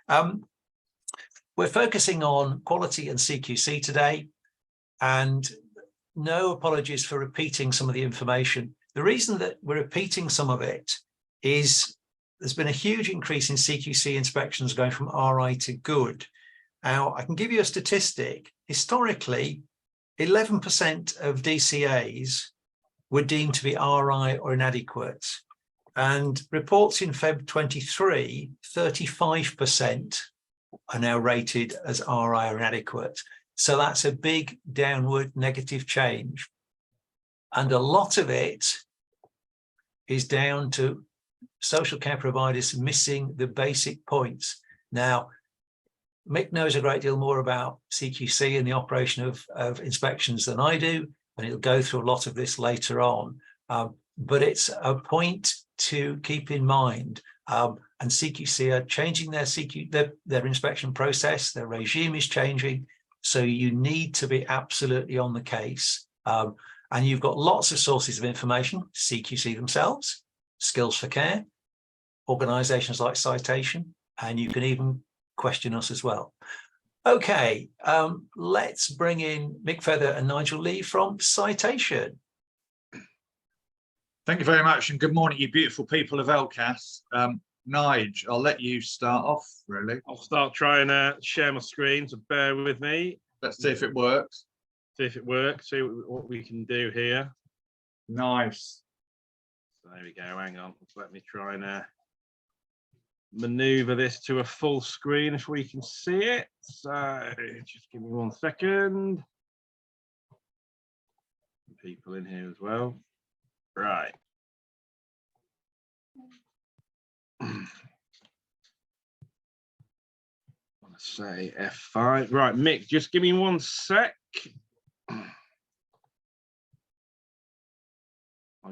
We're focusing on quality and CQC today, and no apologies for repeating some of the information. The reason that we're repeating some of it is there's been a huge increase in CQC inspections going from RI to good. Now, I can give you a statistic. Historically, 11% of DCAs were deemed to be RI or inadequate. And reports in Feb 23, 35% are now rated as RI or inadequate. So that's a big downward negative change. And a lot of it is down to social care providers missing the basic points. Now, Mick knows a great deal more about CQC and the operation of inspections than I do, and he'll go through a lot of this later on. But it's a point to keep in mind. And CQC are changing their inspection process, their regime is changing. So you need to be absolutely on the case. And you've got lots of sources of information, CQC themselves, Skills for Care, organisations like Citation, and you can even question us as well. Okay, let's bring in Mick Feather and Nigel Lee from Citation. Thank you very much, and good morning, you beautiful people of LCaS. Nigel, I'll let you start off, really. I'll start trying to share my screen, so bear with me. Let's see if it works. See if it works, see what we can do here. Nice. So there we go, hang on. Let me try and maneuver this to a full screen if we can see it. So just give me 1 second. People in here as well. Right. I want to say F5. Right, Mick, just give me 1 sec. I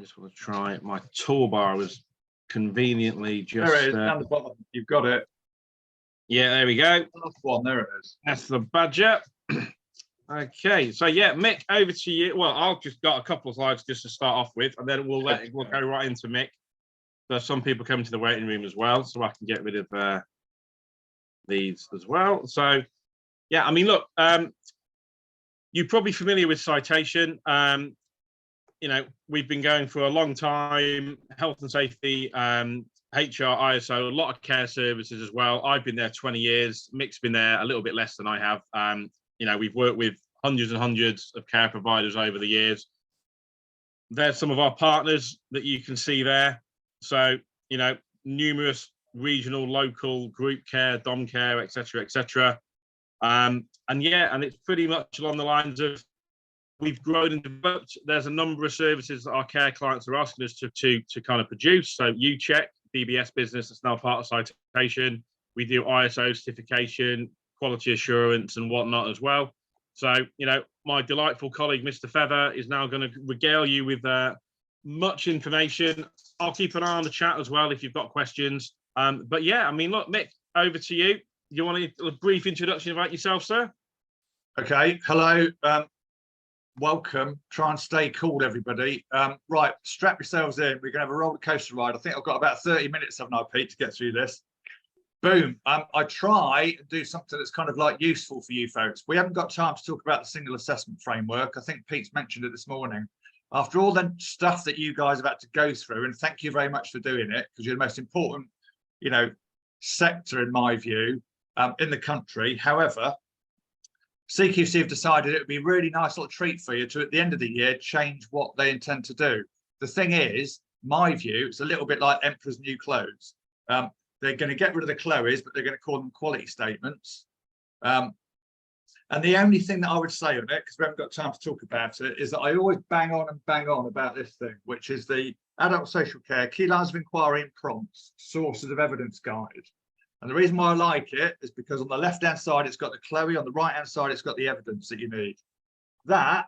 just want to try. My toolbar was conveniently just. There it is, down the bottom. You've got it. Yeah, there we go. Last one, there it is. That's the badger. Okay, so yeah, Mick, over to you. Well, I've just got a couple of slides just to start off with, and then we'll go right into Mick. There's some people coming to the waiting room as well, so I can get rid of these as well. So, yeah, I mean, look, you're probably familiar with Citation. You know, we've been going for a long time, health and safety, HR, ISO, a lot of care services as well. I've been there 20 years. Mick's been there a little bit less than I have. You know, we've worked with hundreds and hundreds of care providers over the years. There's some of our partners that you can see there. So, you know, numerous regional, local, group care, dom care, etc., etc. And yeah, and it's pretty much along the lines of we've grown and developed. There's a number of services that our care clients are asking us to kind of produce. So UCheck, DBS business, that's now part of Citation. We do ISO certification, quality assurance and whatnot as well. So, you know, my delightful colleague, Mr. Feather, is now going to regale you with much information. I'll keep an eye on the chat as well if you've got questions. But yeah, I mean, look, Mick, over to you. You want a brief introduction about yourself, sir? Okay, hello. Welcome. Try and stay cool, everybody. Right, strap yourselves in. We're going to have a roller coaster ride. I think I've got about 30 minutes, haven't I, Pete, to get through this. Boom. I try and do something that's kind of like useful for you folks. We haven't got time to talk about the single assessment framework. I think Pete's mentioned it this morning. After all the stuff that you guys have had to go through, and thank you very much for doing it, because you're the most important, you know, sector, in my view, in the country. However, CQC have decided it would be a really nice little treat for you to, at the end of the year, change what they intend to do. The thing is, my view, it's a little bit like Emperor's New Clothes. They're going to get rid of the Chloes, but they're going to call them quality statements. And the only thing that I would say on it, because we haven't got time to talk about it, is that I always bang on about this thing, which is the Adult Social Care Key Lines of Inquiry and Prompts Sources of Evidence Guide. And the reason why I like it is because on the left-hand side, it's got the Chloe, on the right-hand side, it's got the evidence that you need. That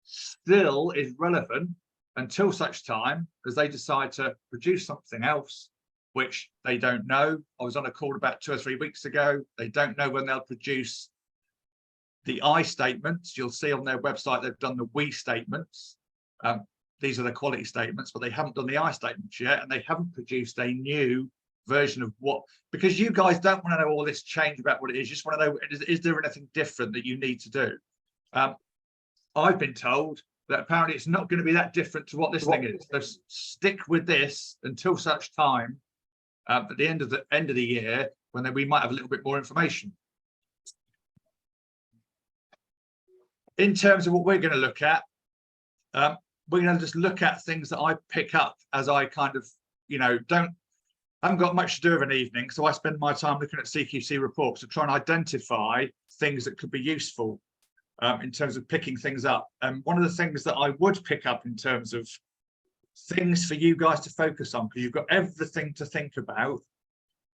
still is relevant until such time as they decide to produce something else, which they don't know. I was on a call about 2 or 3 weeks ago. They don't know when they'll produce the I statements. You'll see on their website, they've done the we statements. These are the quality statements, but they haven't done the I statements yet, and they haven't produced a new version of what, because you guys don't want to know all this change about what it is. You just want to know, is there anything different that you need to do? I've been told that apparently it's not going to be that different to what this thing is. So stick with this until such time at the end of the year when we might have a little bit more information. In terms of what we're going to look at, we're going to just look at things that I pick up as I kind of, I haven't got much to do of an evening, so I spend my time looking at CQC reports to try and identify things that could be useful in terms of picking things up. And one of the things that I would pick up in terms of things for you guys to focus on, because you've got everything to think about,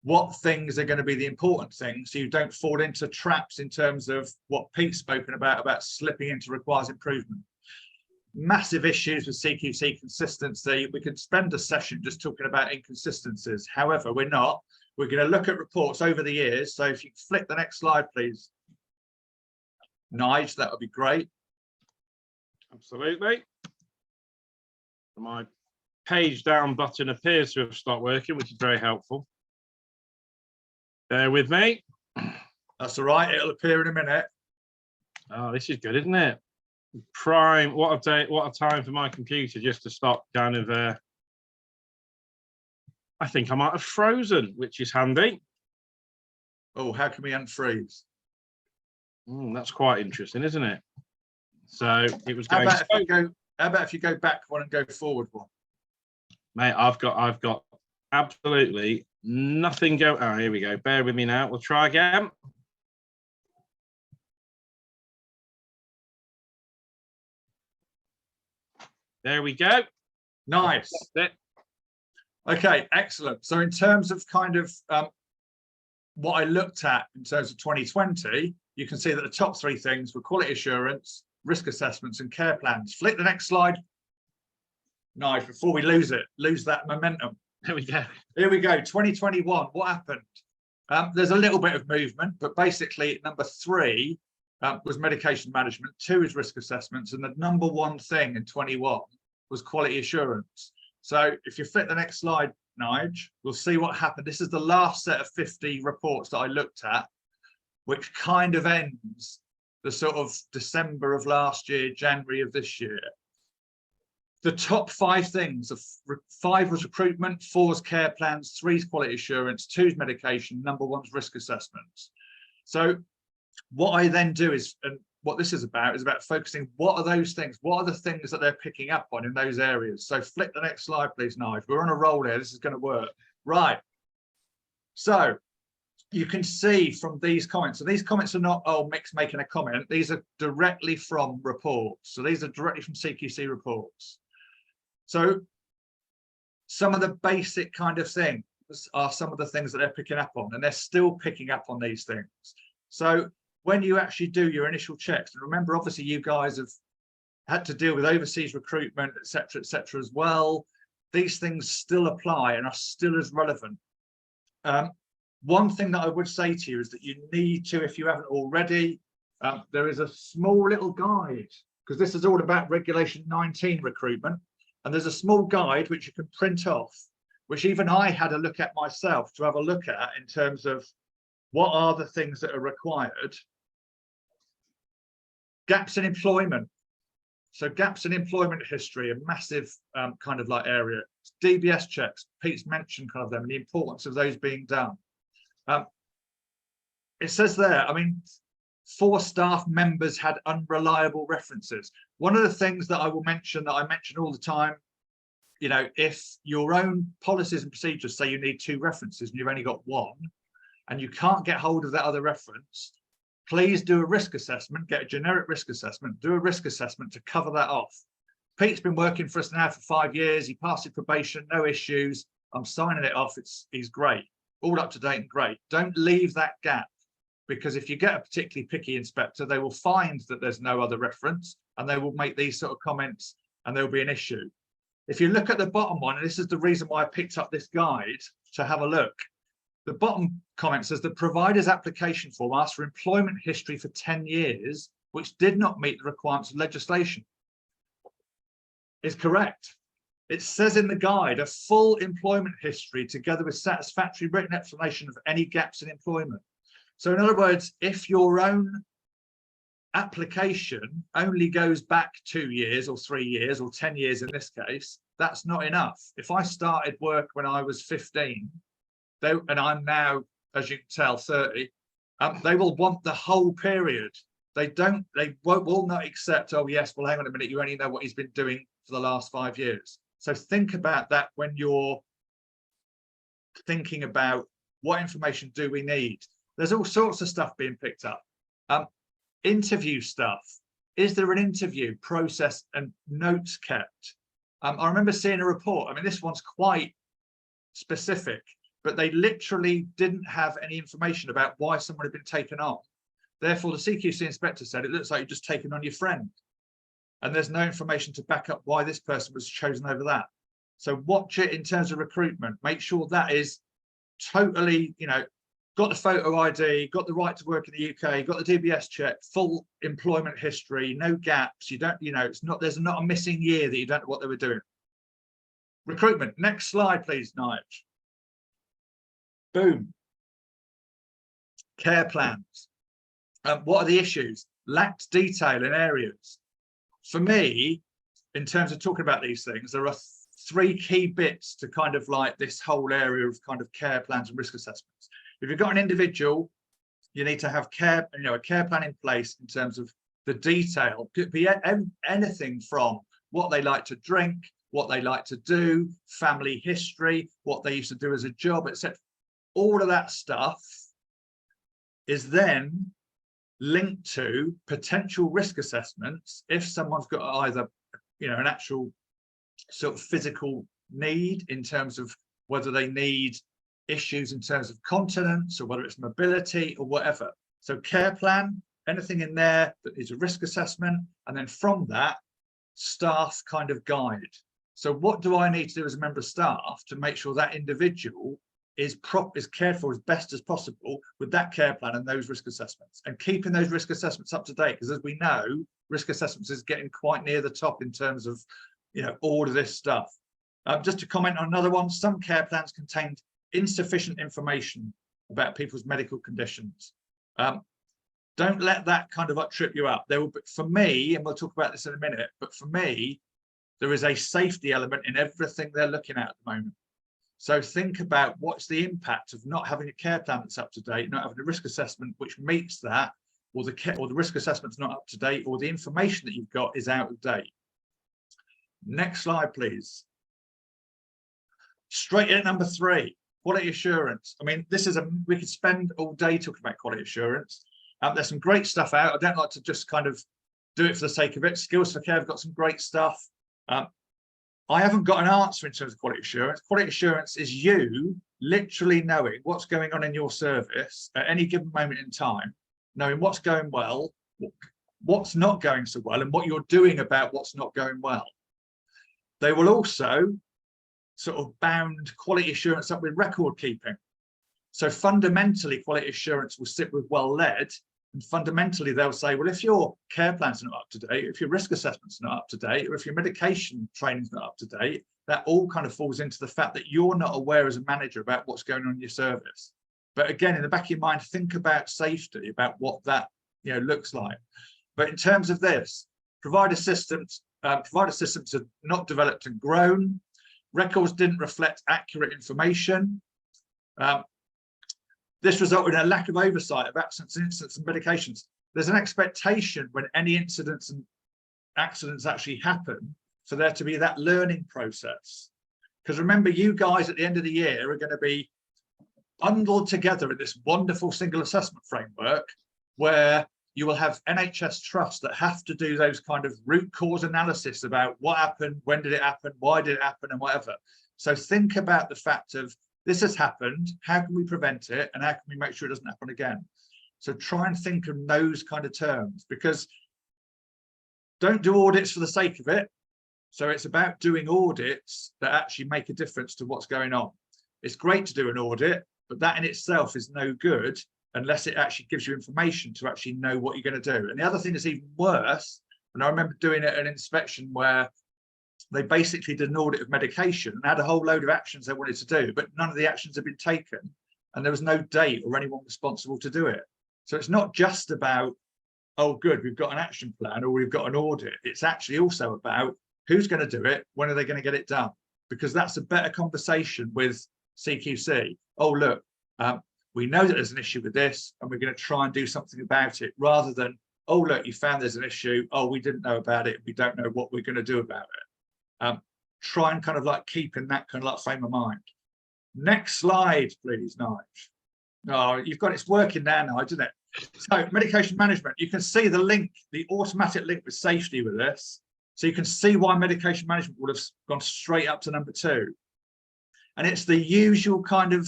what things are going to be the important things, so you don't fall into traps in terms of what Pete's spoken about slipping into requires improvement. Massive issues with CQC consistency. We could spend a session just talking about inconsistencies. However, we're not. We're going to look at reports over the years. So if you flick the next slide, please, Nigel, that would be great. Absolutely. My page down button appears to have stopped working, which is very helpful. Bear with me. That's all right. It'll appear in a minute. Oh, this is good, isn't it? Prime. What a day! What a time for my computer just to stop kind of. I think I might have frozen, which is handy. Oh, how can we unfreeze? That's quite interesting, isn't it? So it was How going. about if you go back one and go forward one? Mate, I've got absolutely nothing go. Oh, here we go. Bear with me now. We'll try again. There we go. Nice. That's it. Okay, excellent. So in terms of kind of what I looked at in terms of 2020, you can see that the top three things were quality assurance, risk assessments, and care plans. Flick the next slide. Nice, before we lose that momentum. There we go. Here we go, 2021, what happened? There's a little bit of movement, but basically number 3 was medication management, 2 is risk assessments, and the number 1 thing in 21 was quality assurance. So if you flip the next slide, Nigel, we'll see what happened. This is the last set of 50 reports that I looked at, which kind of ends the sort of December of last year, January of this year. The top 5 things, 5 was recruitment, 4 was care plans, 3 is quality assurance, 2 is medication, number 1 is risk assessments. So what I then do is, and what this is about focusing, what are those things? What are the things that they're picking up on in those areas? So flick the next slide, please, Nigel. We're on a roll here. This is going to work. Right. So you can see from these comments, so these comments are not, oh, Mick's making a comment. These are directly from reports. So these are directly from CQC reports. So some of the basic kind of things are some of the things that they're picking up on, and they're still picking up on these things. So when you actually do your initial checks, and remember, obviously, you guys have had to deal with overseas recruitment, et cetera, as well. These things still apply and are still as relevant. One thing that I would say to you is that you need to, if you haven't already, there is a small little guide, because this is all about Regulation 19 recruitment. And there's a small guide which you can print off, which even I had a look at myself to have a look at in terms of what are the things that are required. Gaps in employment. So gaps in employment history, a massive kind of like area. DBS checks, Pete's mentioned kind of them and the importance of those being done. It says there, I mean, 4 staff members had unreliable references. One of the things that I will mention, that I mention all the time, you know, if your own policies and procedures say you need 2 references and you've only got 1, and you can't get hold of that other reference, please do a risk assessment, get a generic risk assessment, do a risk assessment to cover that off. Pete's been working for us now for 5 years. He passed his probation, no issues. I'm signing it off. He's great, all up to date and great. Don't leave that gap, because if you get a particularly picky inspector, they will find that there's no other reference and they will make these sort of comments and there'll be an issue. If you look at the bottom one, and this is the reason why I picked up this guide to have a look, the bottom comment says the provider's application form asks for employment history for 10 years, which did not meet the requirements of legislation. Is correct. It says in the guide, a full employment history together with satisfactory written explanation of any gaps in employment. So in other words, if your own application only goes back 2 years or 3 years or 10 years in this case, that's not enough. If I started work when I was 15, and I'm now, as you can tell, 30, they will want the whole period. They will not accept, oh yes, well, hang on a minute, you only know what he's been doing for the last 5 years. So think about that when you're thinking about what information do we need. There's all sorts of stuff being picked up. Interview stuff. Is there an interview process and notes kept? I remember seeing a report. I mean, this one's quite specific, but they literally didn't have any information about why someone had been taken on. Therefore, the CQC inspector said, it looks like you've just taken on your friend. And there's no information to back up why this person was chosen over that. So watch it in terms of recruitment. Make sure that is totally, you know, got the photo ID, got the right to work in the UK, got the DBS check, full employment history, no gaps. You don't, you know, it's not, there's not a missing year that you don't know what they were doing. Recruitment. Next slide, please, Nigel. Boom. Care plans. What are the issues? Lacked detail in areas. For me, in terms of talking about these things, there are 3 key bits to kind of like this whole area of kind of care plans and risk assessments. If you've got an individual, you need to have care, you know, a care plan in place in terms of the detail. Could be anything from what they like to drink, what they like to do, family history, what they used to do as a job, etc. All of that stuff is then linked to potential risk assessments if someone's got either, you know, an actual sort of physical need in terms of whether they need issues in terms of continence or whether it's mobility or whatever. So care plan, anything in there that is a risk assessment, and then from that, staff kind of guide. So what do I need to do as a member of staff to make sure that individual is cared for as best as possible with that care plan and those risk assessments, and keeping those risk assessments up to date, because as we know, risk assessments is getting quite near the top in terms of, you know, all of this stuff. Just to comment on another one, some care plans contained insufficient information about people's medical conditions. Don't let that kind of trip you up. There will be, for me, and we'll talk about this in a minute, but for me, there is a safety element in everything they're looking at the moment. So think about what's the impact of not having a care plan that's up to date, not having a risk assessment which meets that, or the risk assessment's not up to date, or the information that you've got is out of date. Next slide, please. Straight in at number 3, quality assurance. I mean, this is we could spend all day talking about quality assurance. There's some great stuff out. I don't like to just kind of do it for the sake of it. Skills for Care have got some great stuff. I haven't got an answer in terms of quality assurance. Quality assurance is you literally knowing what's going on in your service at any given moment in time, knowing what's going well, what's not going so well, and what you're doing about what's not going well. They will also sort of bound quality assurance up with record keeping. So fundamentally, quality assurance will sit with well led, and fundamentally they'll say, well, if your care plan's not up to date, if your risk assessment's not up to date, or if your medication training's not up to date, that all kind of falls into the fact that you're not aware as a manager about what's going on in your service. But again, in the back of your mind, think about safety, about what that, you know, looks like. But in terms of this, provider systems are not developed and grown. Records didn't reflect accurate information. This resulted in a lack of oversight of absence, incidents, and medications. There's an expectation when any incidents and accidents actually happen for there to be that learning process. Because remember, you guys at the end of the year are going to be bundled together in this wonderful single assessment framework where you will have NHS trusts that have to do those kind of root cause analysis about what happened, when did it happen, why did it happen, and whatever. So think about the fact of, this has happened, how can we prevent it, and how can we make sure it doesn't happen again? So try and think of those kind of terms, because don't do audits for the sake of it. So it's about doing audits that actually make a difference to what's going on. It's great to do an audit, but that in itself is no good unless it actually gives you information to actually know what you're going to do. And the other thing that's even worse, and I remember doing an inspection where they basically did an audit of medication and had a whole load of actions they wanted to do, but none of the actions had been taken, and there was no date or anyone responsible to do it. So it's not just about, oh, good, we've got an action plan or we've got an audit. It's actually also about who's going to do it, when are they going to get it done? Because that's a better conversation with CQC. Oh, look, we know that there's an issue with this and we're going to try and do something about it, rather than, oh, look, you found there's an issue. Oh, we didn't know about it. We don't know what we're going to do about it. Try and kind of like keep in that kind of like frame of mind. Next slide, please, Nigel. Oh, you've got it's working now, Nigel, isn't it? So medication management, you can see the link, the automatic link with safety with this. So you can see why medication management would have gone straight up to number 2. And it's the usual kind of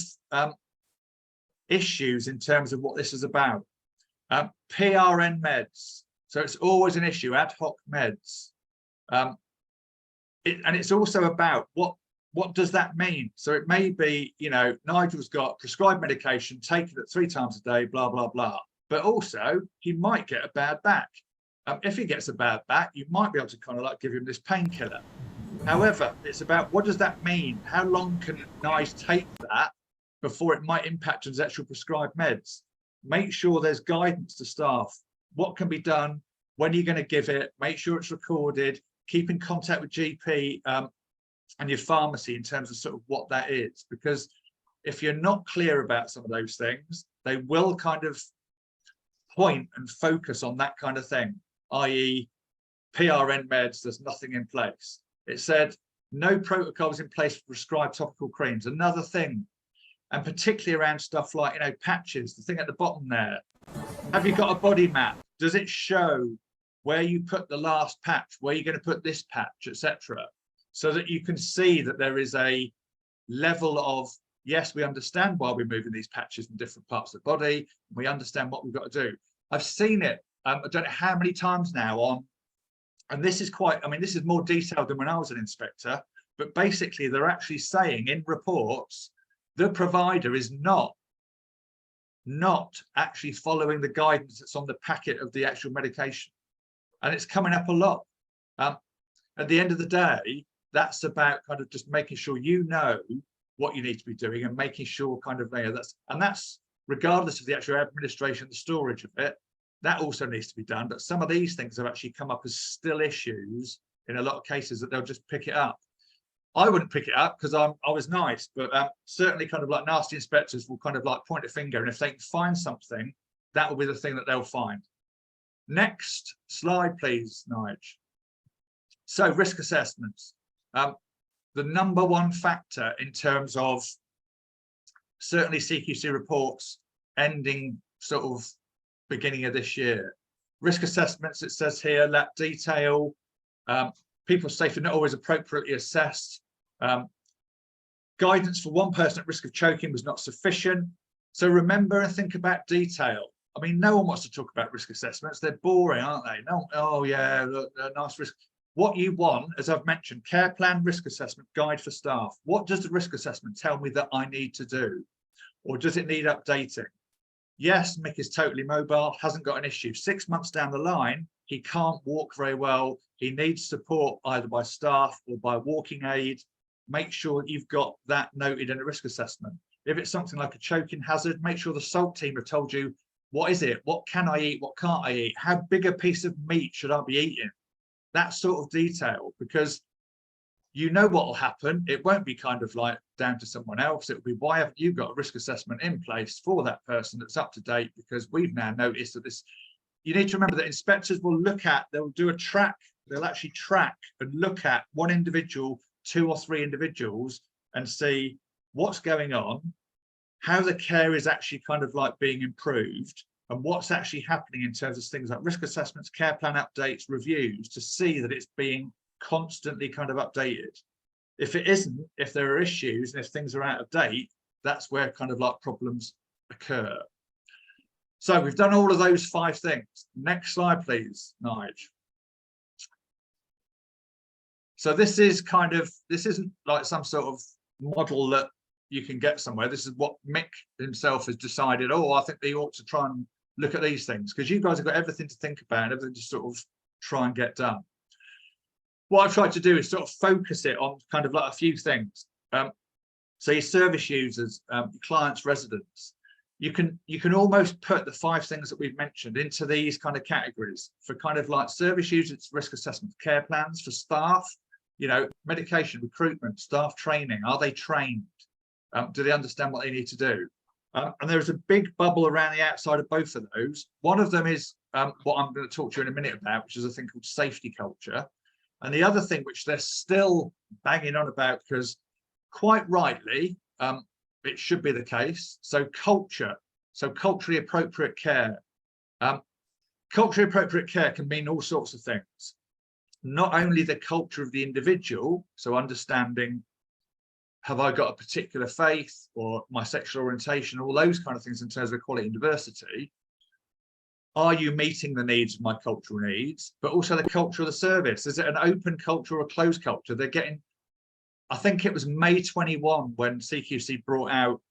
issues in terms of what this is about. PRN meds. So it's always an issue, ad hoc meds. And it's also about what does that mean? So it may be, you know, Nigel's got prescribed medication, taken it 3 times a day, blah, blah, blah. But also he might get a bad back. If he gets a bad back, you might be able to kind of like give him this painkiller. However, it's about what does that mean? How long can Nige take that before it might impact his actual prescribed meds? Make sure there's guidance to staff. What can be done? When are you going to give it? Make sure it's recorded. Keep in contact with GP and your pharmacy in terms of sort of what that is. Because if you're not clear about some of those things, they will kind of point and focus on that kind of thing, i.e. PRN meds, there's nothing in place. It said no protocols in place for prescribed topical creams, another thing. And particularly around stuff like, you know, patches, the thing at the bottom there. Have you got a body map? Does it show where you put the last patch, where you're going to put this patch, etc., so that you can see that there is a level of, yes, we understand why we're moving these patches in different parts of the body. We understand what we've got to do. I've seen it, I don't know how many times now on, and this is quite, I mean, this is more detailed than when I was an inspector, but basically they're actually saying in reports, the provider is not actually following the guidance that's on the packet of the actual medication. And it's coming up a lot. At the end of the day, that's about kind of just making sure you know what you need to be doing and making sure kind of, you know, that's regardless of the actual administration, the storage of it, that also needs to be done. But some of these things have actually come up as still issues in a lot of cases that they'll just pick it up. I wouldn't pick it up because I was nice, but certainly kind of like nasty inspectors will kind of like point a finger, and if they can find something, that will be the thing that they'll find. Next slide, please, Nigel. So risk assessments. The number one factor in terms of certainly CQC reports ending sort of beginning of this year. Risk assessments, it says here, lack detail. People's safety not always appropriately assessed. Guidance for one person at risk of choking was not sufficient. So remember and think about detail. I mean, no one wants to talk about risk assessments. They're boring, aren't they? No, oh yeah, look, nice risk. What you want, as I've mentioned, care plan, risk assessment, guide for staff. What does the risk assessment tell me that I need to do? Or does it need updating? Yes, Mick is totally mobile, hasn't got an issue. 6 months down the line, he can't walk very well. He needs support either by staff or by walking aid. Make sure you've got that noted in a risk assessment. If it's something like a choking hazard, make sure the SALT team have told you, what is it? What can I eat? What can't I eat? How big a piece of meat should I be eating? That sort of detail, because you know what will happen. It won't be kind of like down to someone else. It will be, why haven't you got a risk assessment in place for that person that's up to date? Because we've now noticed that this, you need to remember that inspectors will look at, they'll do a track, they'll actually track and look at one individual, 2 or 3 individuals and see what's going on, how the care is actually kind of like being improved, and what's actually happening in terms of things like risk assessments, care plan updates, reviews, to see that it's being constantly kind of updated. If it isn't, if there are issues and if things are out of date, that's where kind of like problems occur. So we've done all of those 5 things. Next slide, please, Nigel. So this is kind of, this isn't like some sort of model that you can get somewhere. This is what Mick himself has decided, oh, I think they ought to try and look at these things, because you guys have got everything to think about, everything to sort of try and get done. what I've tried to do is sort of focus it on kind of like a few things. So your service users, your clients, residents, you can almost put the 5 things that we've mentioned into these kind of categories. For kind of like service users, risk assessment, care plans. For staff, you know, medication, recruitment, staff training. Are they trained? Do they understand what they need to do? And there's a big bubble around the outside of both of those. One of them is what I'm going to talk to you in a minute about, which is a thing called safety culture. And the other thing, which they're still banging on about, because quite rightly, it should be the case. So culture, so culturally appropriate care. Culturally appropriate care can mean all sorts of things. Not only the culture of the individual, so understanding, have I got a particular faith or my sexual orientation, all those kind of things in terms of equality and diversity. Are you meeting the needs of my cultural needs? But also the culture of the service. Is it an open culture or a closed culture? They're getting, I think it was May 21 when CQC brought out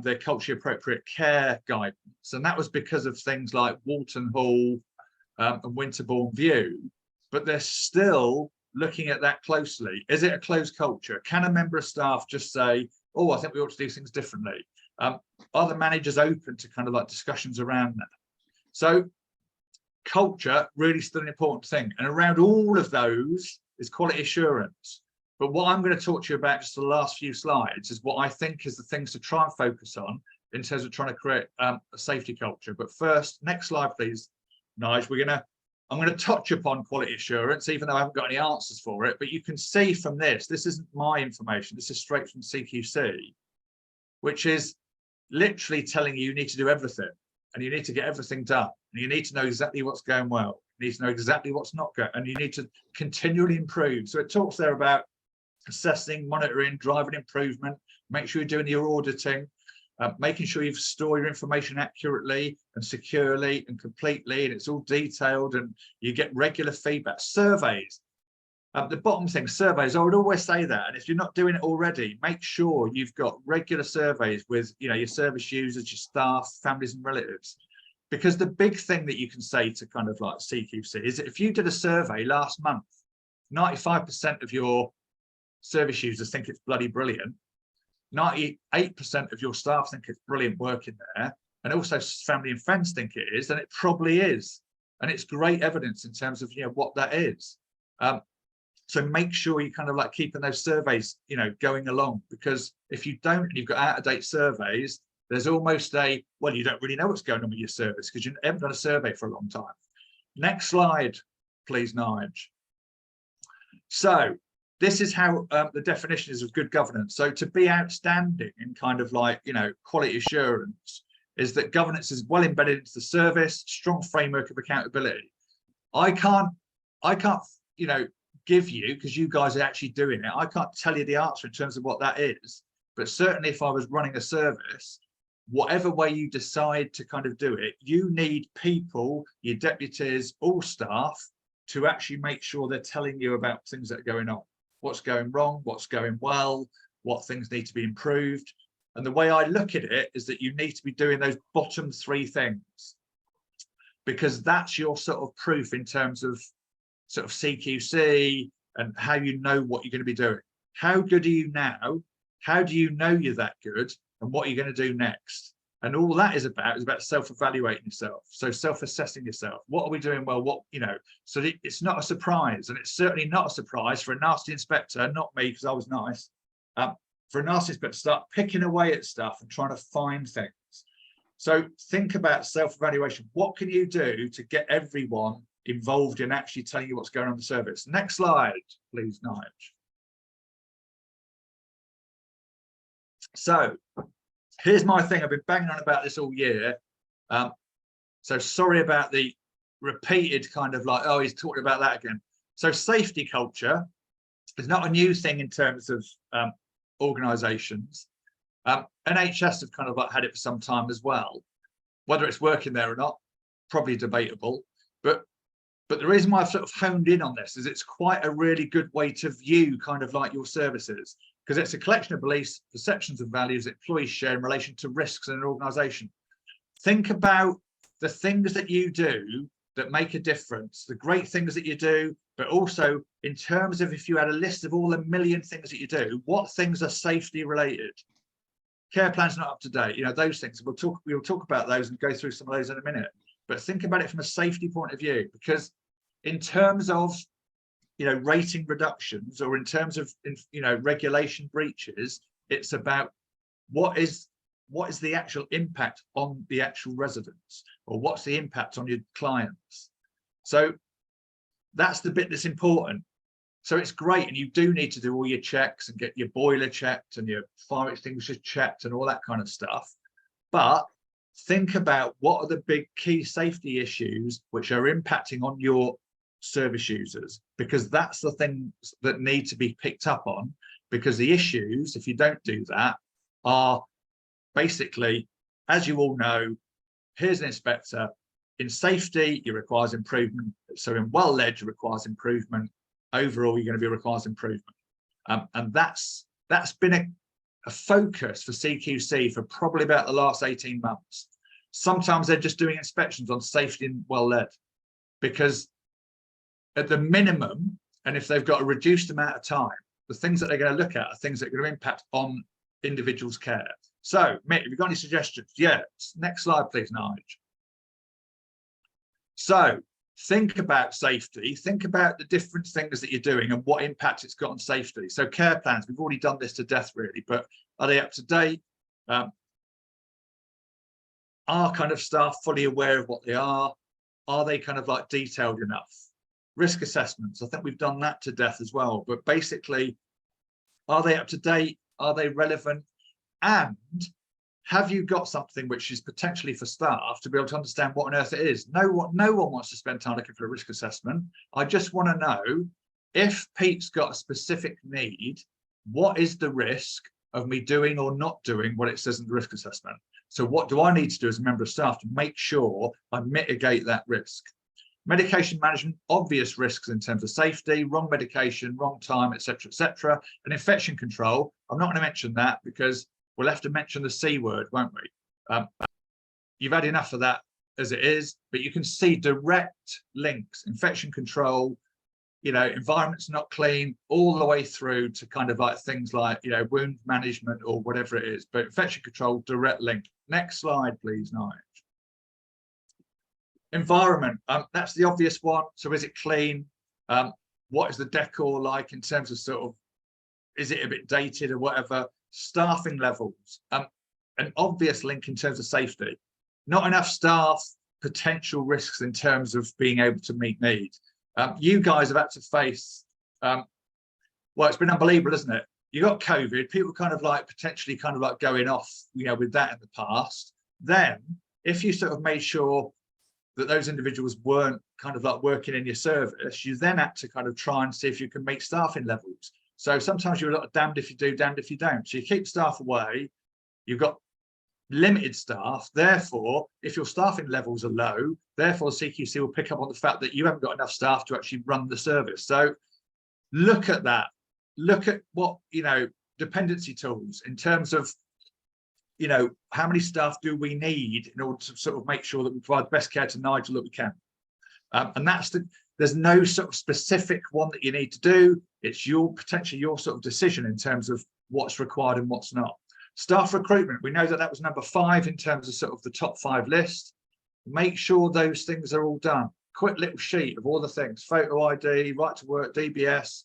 their culturally appropriate care guidance. And that was because of things like Walton Hall and Winterbourne View. But they're still looking at that closely. Is it a closed culture? Can a member of staff just say, oh, I think we ought to do things differently? Are the managers open to kind of like discussions around that? So culture, really still an important thing. And around all of those is quality assurance. But what I'm going to talk to you about just the last few slides is what I think is the things to try and focus on in terms of trying to create a safety culture. But first, next slide, please, Nigel. I'm going to touch upon quality assurance, even though I haven't got any answers for it. But you can see from this isn't my information. This is straight from CQC, which is literally telling you need to do everything. And you need to get everything done. And you need to know exactly what's going well. You need to know exactly what's not going, and you need to continually improve. So it talks there about assessing, monitoring, driving improvement, make sure you're doing your auditing, making sure you store your information accurately and securely and completely, and it's all detailed, and you get regular feedback. Surveys. The bottom thing, surveys, I would always say that. And if you're not doing it already, make sure you've got regular surveys with, you know, your service users, your staff, families and relatives. Because the big thing that you can say to kind of like CQC is that if you did a survey last month, 95% of your service users think it's bloody brilliant. 98% of your staff think it's brilliant working there. And also family and friends think it is, and it probably is. And it's great evidence in terms of, you know, what that is. So make sure you kind of like keeping those surveys, you know, going along, because if you don't, and you've got out-of-date surveys, there's almost a, well, you don't really know what's going on with your service because you haven't done a survey for a long time. Next slide, please, Nigel. So this is how the definition is of good governance. So to be outstanding in kind of like, you know, quality assurance is that governance is well embedded into the service, strong framework of accountability. I can't, you know, give you, because you guys are actually doing it, I can't tell you the answer in terms of what that is. But certainly if I was running a service, whatever way you decide to kind of do it, you need people, your deputies, all staff, to actually make sure they're telling you about things that are going on, what's going wrong, what's going well, what things need to be improved. And the way I look at it is that you need to be doing those bottom 3 things, because that's your sort of proof in terms of sort of CQC and how you know what you're going to be doing. How good are you now? How do you know you're that good? And what are you going to do next? And all that is about self-evaluating yourself. So self-assessing yourself. What are we doing well? What, you know, so it's not a surprise. And it's certainly not a surprise for a nasty inspector, not me, because I was nice, for a nasty inspector to start picking away at stuff and trying to find things. So think about self-evaluation. What can you do to get everyone involved in actually telling you what's going on in the service? Next slide, please, Nigel. So here's my thing. I've been banging on about this all year. So sorry about the repeated kind of like, oh, he's talking about that again. So safety culture is not a new thing in terms of organisations. NHS have kind of like had it for some time as well. Whether it's working there or not, probably debatable. But the reason why I've sort of honed in on this is it's quite a really good way to view kind of like your services, because it's a collection of beliefs, perceptions and values that employees share in relation to risks in an organisation. Think about the things that you do that make a difference, the great things that you do, but also in terms of if you had a list of all the million things that you do, what things are safety related? Care plan's not up to date, you know, those things. We'll talk about those and go through some of those in a minute. But think about it from a safety point of view, because in terms of, you know, rating reductions, or in terms of, you know, regulation breaches, it's about what is the actual impact on the actual residents, or what's the impact on your clients. So that's the bit that's important. So it's great, and you do need to do all your checks and get your boiler checked and your fire extinguisher checked and all that kind of stuff. But think about what are the big key safety issues which are impacting on your service users, because that's the things that need to be picked up on. Because the issues, if you don't do that, are basically, as you all know, here's an inspector. In safety, it requires improvement. So in well-led, it requires improvement. Overall, you're going to be requires improvement. And that's been a focus for CQC for probably about the last 18 months. Sometimes they're just doing inspections on safety and well-led, because at the minimum, and if they've got a reduced amount of time, the things that they're going to look at are things that are going to impact on individuals' care. So, Mick, have you got any suggestions? Yeah, next slide, please, Nigel. So, think about safety, think about the different things that you're doing and what impact it's got on safety. So care plans, we've already done this to death really, but are they up to date? Are kind of staff fully aware of what they are? Are they kind of like detailed enough? Risk assessments, I think we've done that to death as well, but basically, are they up to date? Are they relevant? And have you got something which is potentially for staff to be able to understand what on earth it is? No one wants to spend time looking for a risk assessment. I just want to know, if Pete's got a specific need, what is the risk of me doing or not doing what it says in the risk assessment? So what do I need to do as a member of staff to make sure I mitigate that risk? Medication management, obvious risks in terms of safety, wrong medication, wrong time, etc., etc. And infection control, I'm not going to mention that because we'll have to mention the C word, won't we? You've had enough of that as it is, but you can see direct links, infection control, you know, environment's not clean, all the way through to kind of like things like, you know, wound management or whatever it is, but infection control, direct link. Next slide, please, Nigel. Environment, that's the obvious one. So is it clean? What is the decor like in terms of sort of, is it a bit dated or whatever? Staffing levels, an obvious link in terms of safety. Not enough staff, potential risks in terms of being able to meet needs. You guys have had to face, well, it's been unbelievable, isn't it? You got COVID, people kind of like potentially kind of like going off, you know, with that in the past. Then if you sort of made sure that those individuals weren't kind of like working in your service, you then had to kind of try and see if you can meet staffing levels. So sometimes you're not damned if you do, damned if you don't. So you keep staff away, you've got limited staff. Therefore, if your staffing levels are low, therefore CQC will pick up on the fact that you haven't got enough staff to actually run the service. So look at that. Look at what, you know, dependency tools in terms of, you know, how many staff do we need in order to sort of make sure that we provide the best care to Nigel that we can. And that's there's no sort of specific one that you need to do. It's potentially your sort of decision in terms of what's required and what's not. Staff recruitment, we know that that was number 5 in terms of sort of the top 5 list. Make sure those things are all done. Quick little sheet of all the things, photo ID, right to work, DBS,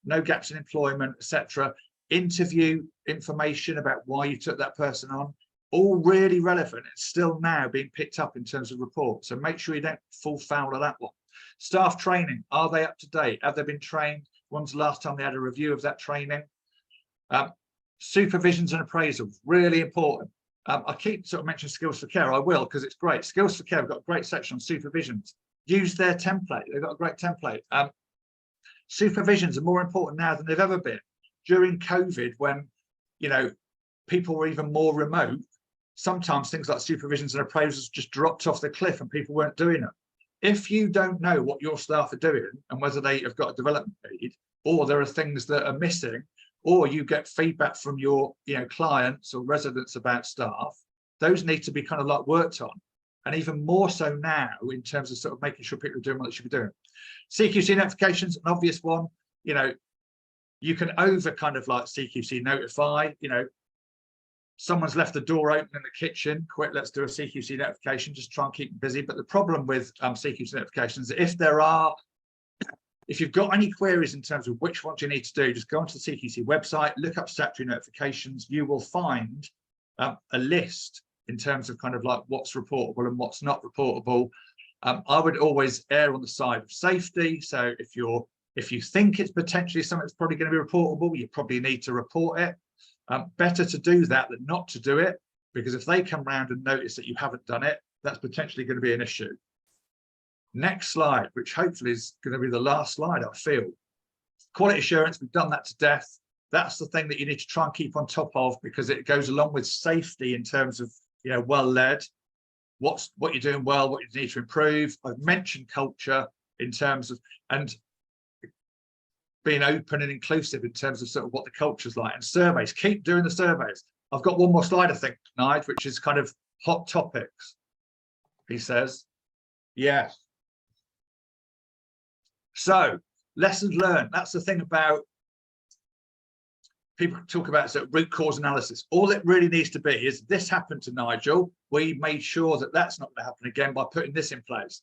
no gaps in employment, etc. Interview information about why you took that person on, all really relevant. It's still now being picked up in terms of reports. So make sure you don't fall foul of that one. Staff training, are they up to date? Have they been trained? When's the last time they had a review of that training? Supervisions and appraisals, really important. I keep sort of mentioning Skills for Care. I will, because it's great. Skills for Care have got a great section on supervisions. Use their template. They've got a great template. Supervisions are more important now than they've ever been. During COVID, when, you know, people were even more remote, sometimes things like supervisions and appraisals just dropped off the cliff and people weren't doing them. If you don't know what your staff are doing and whether they have got a development need, or there are things that are missing, or you get feedback from your, you know, clients or residents about staff, those need to be kind of like worked on. and even more so now in terms of sort of making sure people are doing what they should be doing. CQC notifications, an obvious one. You know, you can over kind of like CQC notify, you know, someone's left the door open in the kitchen, quick, let's do a CQC notification, just try and keep them busy. But the problem with CQC notifications, if you've got any queries in terms of which ones you need to do, just go onto the CQC website, look up statutory notifications. You will find a list in terms of kind of like what's reportable and what's not reportable. I would always err on the side of safety. So if you think it's potentially something that's probably going to be reportable, you probably need to report it. Better to do that than not to do it, because if they come around and notice that you haven't done it, that's potentially going to be an issue. Next slide, which hopefully is going to be the last slide, I feel. Quality assurance, we've done that to death. That's the thing that you need to try and keep on top of, because it goes along with safety in terms of, you know, well led, what you're doing well, what you need to improve. I've mentioned culture in terms of, and being open and inclusive in terms of sort of what the culture's like, and surveys. Keep doing the surveys. I've got one more slide, I think, Nigel, which is kind of hot topics. He says, yes. So lessons learned. That's the thing about people talk about sort of root cause analysis. All it really needs to be is, this happened to Nigel. We made sure that that's not going to happen again by putting this in place.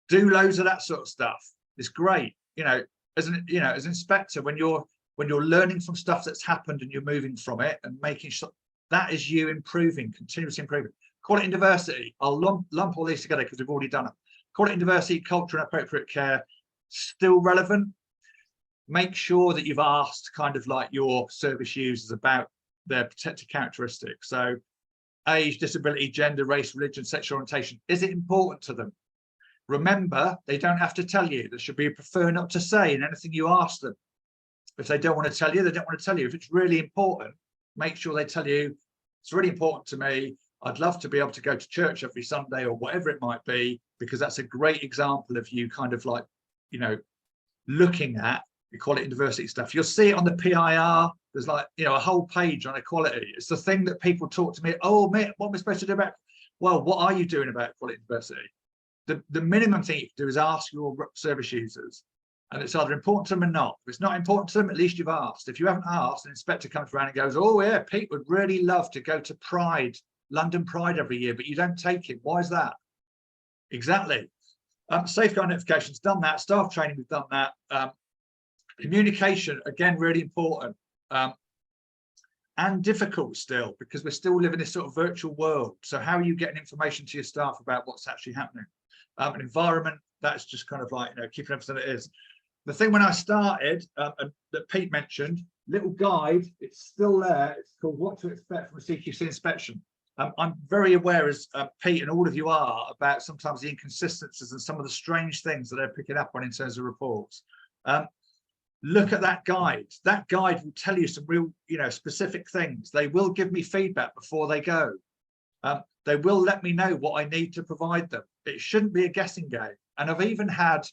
Do loads of that sort of stuff. It's great, you know. As an inspector, when you're learning from stuff that's happened and you're moving from it and making sure that is you improving, continuously improving. Quality and diversity, I'll lump all these together because we've already done it. Quality and diversity, culture and appropriate care, still relevant. Make sure that you've asked kind of like your service users about their protected characteristics. So age, disability, gender, race, religion, sexual orientation, is it important to them? Remember, they don't have to tell you. There should be a prefer not to say in anything you ask them. If they don't want to tell you, they don't want to tell you. If it's really important, make sure they tell you, it's really important to me. I'd love to be able to go to church every Sunday or whatever it might be, because that's a great example of you kind of like, you know, looking at equality and diversity stuff. You'll see it on the PIR. There's like, you know, a whole page on equality. It's the thing that people talk to me. Oh, Mick, what am I supposed to do about? Well, what are you doing about equality and diversity? The minimum thing you can do is ask your service users, and it's either important to them or not. If it's not important to them, at least you've asked. If you haven't asked, an inspector comes around and goes, oh yeah, Pete would really love to go to Pride, London Pride every year, but you don't take him. Why is that? Exactly. Safeguard notifications, done that. Staff training, we've done that. Communication, again, really important. And difficult still, because we're still living in this sort of virtual world. So how are you getting information to your staff about what's actually happening? An environment that's just kind of like, you know, keeping everything it is. The thing when I started, that Pete mentioned, little guide, it's still there. It's called What to Expect from a CQC Inspection. I'm very aware, as Pete and all of you are, about sometimes the inconsistencies and some of the strange things that they're picking up on in terms of reports. Look at that guide. That guide will tell you some real, you know, specific things. They will give me feedback before they go. They will let me know what I need to provide them. It shouldn't be a guessing game. And I've even had,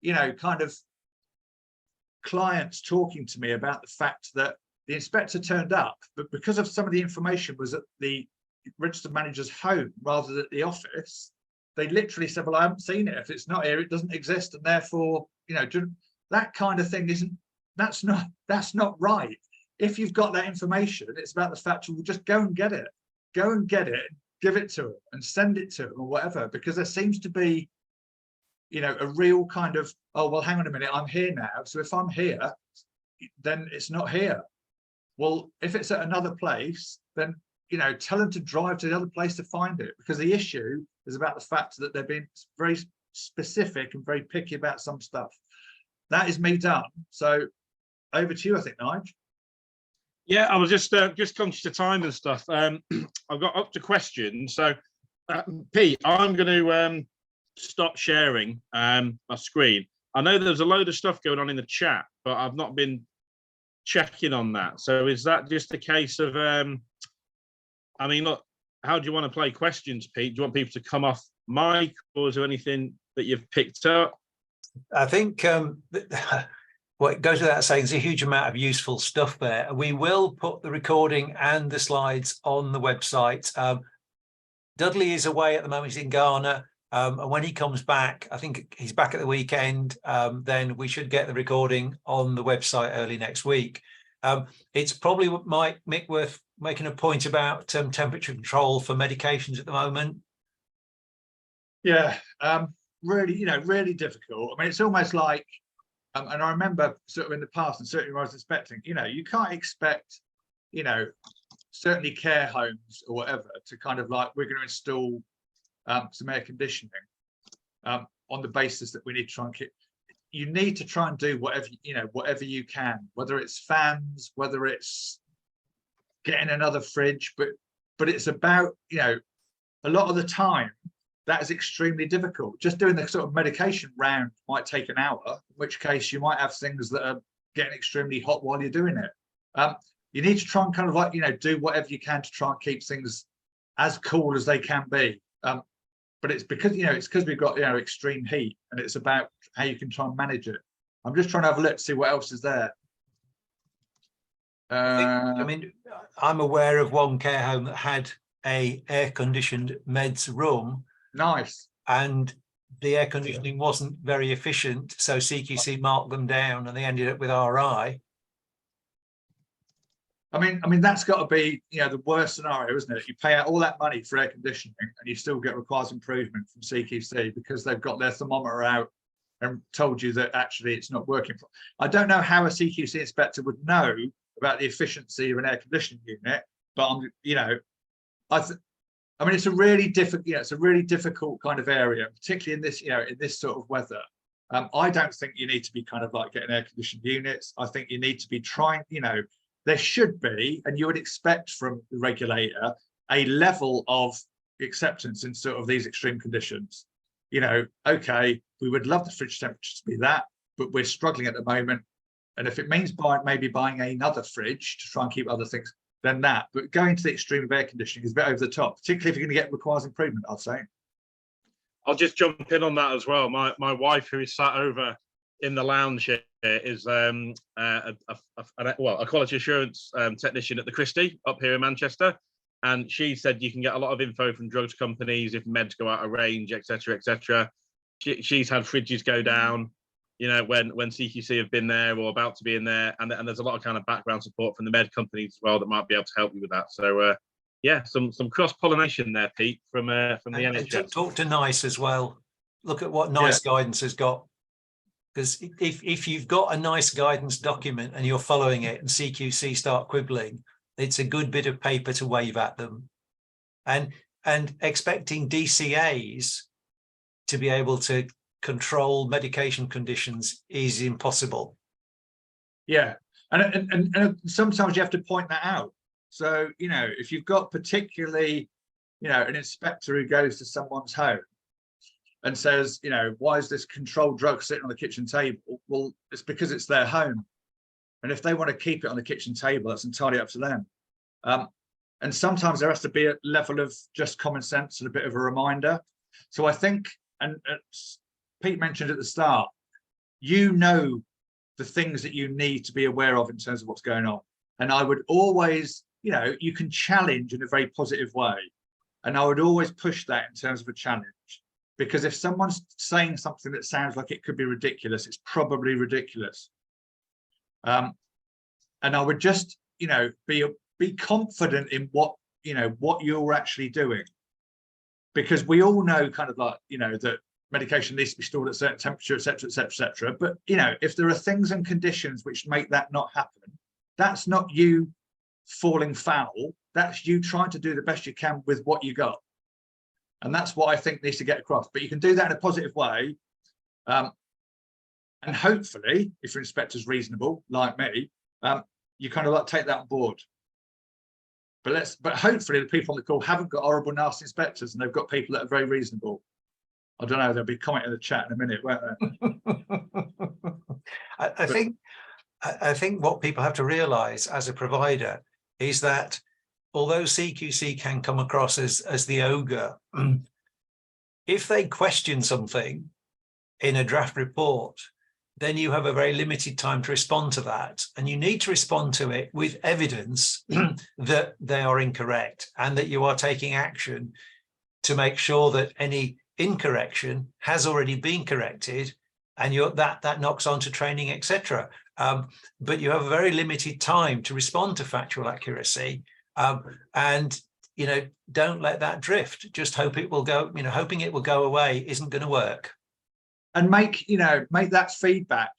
you know, kind of clients talking to me about the fact that the inspector turned up, but because of some of the information was at the registered manager's home rather than at the office, they literally said, well, I haven't seen it. If it's not here, it doesn't exist. And therefore, you know, that kind of thing that's not right. If you've got that information, it's about the fact you will just go and get it, give it to them and send it to them or whatever, because there seems to be, you know, a real kind of, oh, well, hang on a minute, I'm here now. So if I'm here, then it's not here. Well, if it's at another place, then, you know, tell them to drive to the other place to find it, because the issue is about the fact that they're being very specific and very picky about some stuff. That is me done. So over to you, I think, Nigel. Yeah, I was just conscious of time and stuff. I've got up to questions. So, Pete, I'm going to stop sharing my screen. I know there's a load of stuff going on in the chat, but I've not been checking on that. So is that just a case of, I mean, look, how do you want to play questions, Pete? Do you want people to come off mic, or is there anything that you've picked up? I think well, it goes without saying, there's a huge amount of useful stuff there. We will put the recording and the slides on the website. Dudley is away at the moment. He's in Ghana. And when he comes back, I think he's back at the weekend, then we should get the recording on the website early next week. It's probably Mick worth making a point about temperature control for medications at the moment. Yeah, really, really difficult. I mean, it's almost like, and I remember sort of in the past, and certainly when I was inspecting, you can't expect, certainly care homes or whatever to kind of like, we're going to install some air conditioning on the basis that we need to try and keep. You need to try and do whatever you can, whether it's fans, whether it's getting another fridge, but it's about, a lot of the time that is extremely difficult. Just doing the sort of medication round might take an hour, in which case you might have things that are getting extremely hot while you're doing it. You need to try and kind of like, do whatever you can to try and keep things as cool as they can be. But it's because we've got, extreme heat, and it's about how you can try and manage it. I'm just trying to have a look to see what else is there. I mean, I'm aware of one care home that had a air-conditioned meds room. Nice. And the air conditioning wasn't very efficient, so CQC marked them down, and they ended up with RI. I mean that's got to be the worst scenario, isn't it? You pay out all that money for air conditioning, and you still get requires improvement from CQC because they've got their thermometer out and told you that actually it's not working. I don't know how a CQC inspector would know about the efficiency of an air conditioning unit, but I mean, it's a really difficult kind of area, particularly in this, in this sort of weather. I don't think you need to be kind of like getting air conditioned units. I think you need to be trying, there should be, and you would expect from the regulator, a level of acceptance in sort of these extreme conditions. Okay, we would love the fridge temperature to be that, but we're struggling at the moment. And if it means maybe buying another fridge to try and keep other things, then that. But going to the extreme of air conditioning is a bit over the top, particularly if you're going to get requires improvement, I'd say. I'll just jump in on that as well. My wife, who is sat over in the lounge here, is a quality assurance technician at the Christie up here in Manchester, and she said you can get a lot of info from drugs companies if meds go out of range, etc., etc. She's had fridges go down, when CQC have been there or about to be in there, and there's a lot of kind of background support from the med companies as well that might be able to help you with that. So some cross-pollination there, Pete, from the NHS. And talk to NICE as well. Look at what NICE guidance has got. Because if you've got a NICE guidance document and you're following it and CQC start quibbling, it's a good bit of paper to wave at them. And expecting DCAs to be able to control medication conditions is impossible. Yeah, and sometimes you have to point that out. So, if you've got particularly, an inspector who goes to someone's home and says, why is this controlled drug sitting on the kitchen table? Well, it's because it's their home. And if they want to keep it on the kitchen table, that's entirely up to them. And sometimes there has to be a level of just common sense and a bit of a reminder. So I think, and Pete mentioned at the start, the things that you need to be aware of in terms of what's going on. And I would always, you can challenge in a very positive way. And I would always push that in terms of a challenge. Because if someone's saying something that sounds like it could be ridiculous, it's probably ridiculous. And I would just, be confident in what you're actually doing. Because we all know kind of like, that medication needs to be stored at a certain temperature, etc., etc., etc. But, if there are things and conditions which make that not happen, that's not you falling foul. That's you trying to do the best you can with what you got. And that's what I think needs to get across. But you can do that in a positive way. And hopefully, if your inspector's reasonable, like me, you kind of like take that on board. But hopefully the people on the call haven't got horrible, nasty inspectors, and they've got people that are very reasonable. I don't know, there'll be comment in the chat in a minute, won't there? I think what people have to realize as a provider is that although CQC can come across as the ogre, if they question something in a draft report, then you have a very limited time to respond to that. And you need to respond to it with evidence that they are incorrect and that you are taking action to make sure that any incorrection has already been corrected, and that knocks on to training, etc. But you have a very limited time to respond to factual accuracy, and don't let that drift. Just hope it will go. Hoping it will go away isn't going to work. And make that feedback,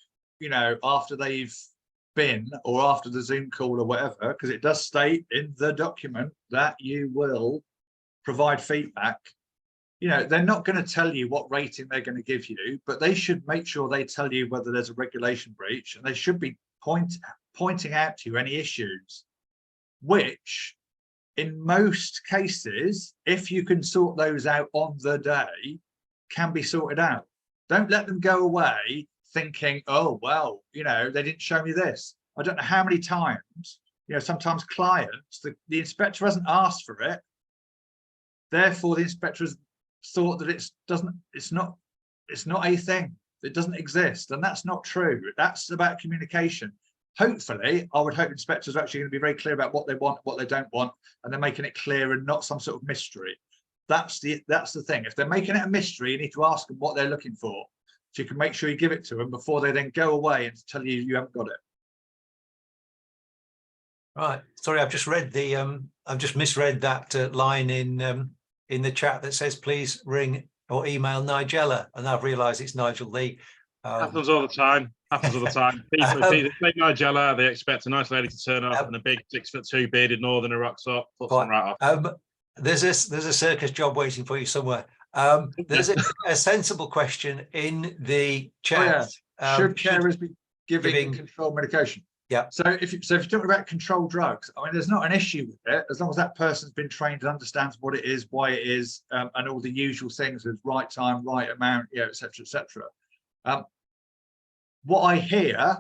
after they've been, or after the Zoom call or whatever, because it does state in the document that you will provide feedback. They're not going to tell you what rating they're going to give you, but they should make sure they tell you whether there's a regulation breach, and they should be pointing out to you any issues, which in most cases, if you can sort those out on the day, can be sorted out. Don't let them go away thinking, oh, well, they didn't show me this. I don't know how many times, sometimes clients, the inspector hasn't asked for it. Therefore, the inspector has thought that it's not a thing. It doesn't exist. And that's not true. That's about communication. Hopefully, I would hope inspectors are actually going to be very clear about what they want, what they don't want, and they're making it clear and not some sort of mystery. That's the thing. If they're making it a mystery, you need to ask them what they're looking for, so you can make sure you give it to them before they then go away and tell you you haven't got it. Right. Sorry, I've just read I've just misread that line in the chat that says please ring or email Nigella, and I've realised it's Nigel Lee. Happens all the time. Happens all the time. People say Nigella, they expect a nice lady to turn up and a big 6'2" bearded northerner rocks up, puts them right off. There's a circus job waiting for you somewhere. There's a sensible question in the chat. Oh, yeah. Should carers be giving controlled medication? Yeah. So if you're talking about controlled drugs, I mean, there's not an issue with it as long as that person's been trained and understands what it is, why it is, and all the usual things with right time, right amount, etc., etc. What I hear,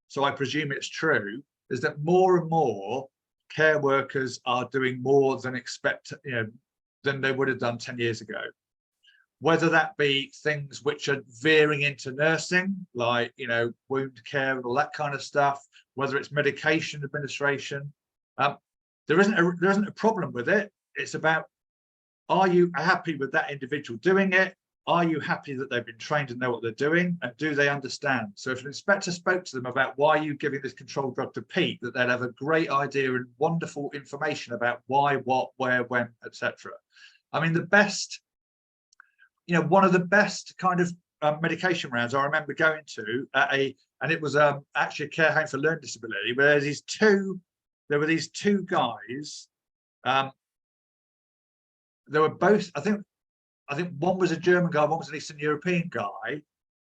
so I presume it's true, is that more and more care workers are doing more than than they would have done 10 years ago. Whether that be things which are veering into nursing, like wound care and all that kind of stuff, whether it's medication administration, there isn't a problem with it. It's about, are you happy with that individual doing it? Are you happy that they've been trained and know what they're doing, and do they understand? So if an inspector spoke to them about why are you giving this controlled drug to Pete, that they'd have a great idea and wonderful information about why, what, where, when, etc. I mean, the best, one of the best kind of medication rounds I remember going to and it was actually a care home for learning disability, where there were these two guys. They were both, I think one was a German guy, one was an Eastern European guy,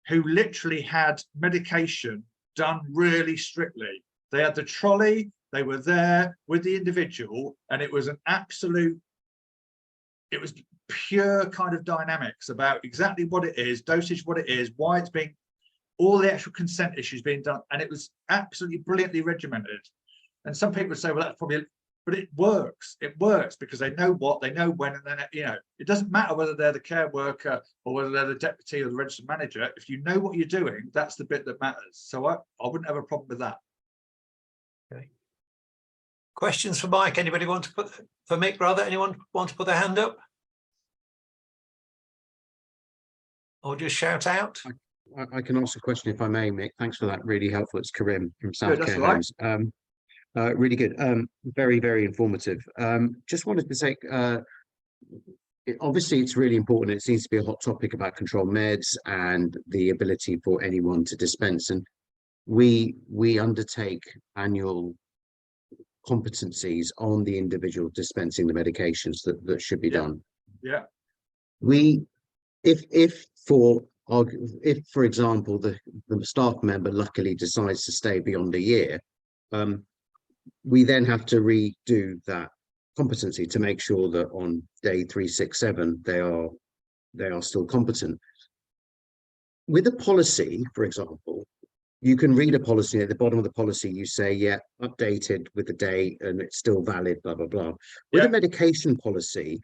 who literally had medication done really strictly. They had the trolley, they were there with the individual, and it was an absolute, it was pure kind of dynamics about exactly what it is, dosage, what it is, why it's being, all the actual consent issues being done, and it was absolutely brilliantly regimented. And some people would say, well, that's probably, but it works. It works because they know what, they know when, and then, it doesn't matter whether they're the care worker or whether they're the deputy or the registered manager. If you know what you're doing, that's the bit that matters. So I wouldn't have a problem with that. Okay. Questions for Mike? Anybody want to for Mick rather? Anyone want to put their hand up? Or just shout out? I can ask a question if I may, Mick. Thanks for that. Really helpful. It's Karim from South Care Homes. Really good. Very, very informative. Just wanted to say, obviously, it's really important. It seems to be a hot topic about controlled meds and the ability for anyone to dispense. And we undertake annual competencies on the individual dispensing the medications that should be done. Yeah. If for example the staff member luckily decides to stay beyond a year, we then have to redo that competency to make sure that on day 367 they are still competent. With a policy, for example, you can read a policy, at the bottom of the policy you say, yeah, updated with the date and it's still valid, blah blah blah. With a medication policy,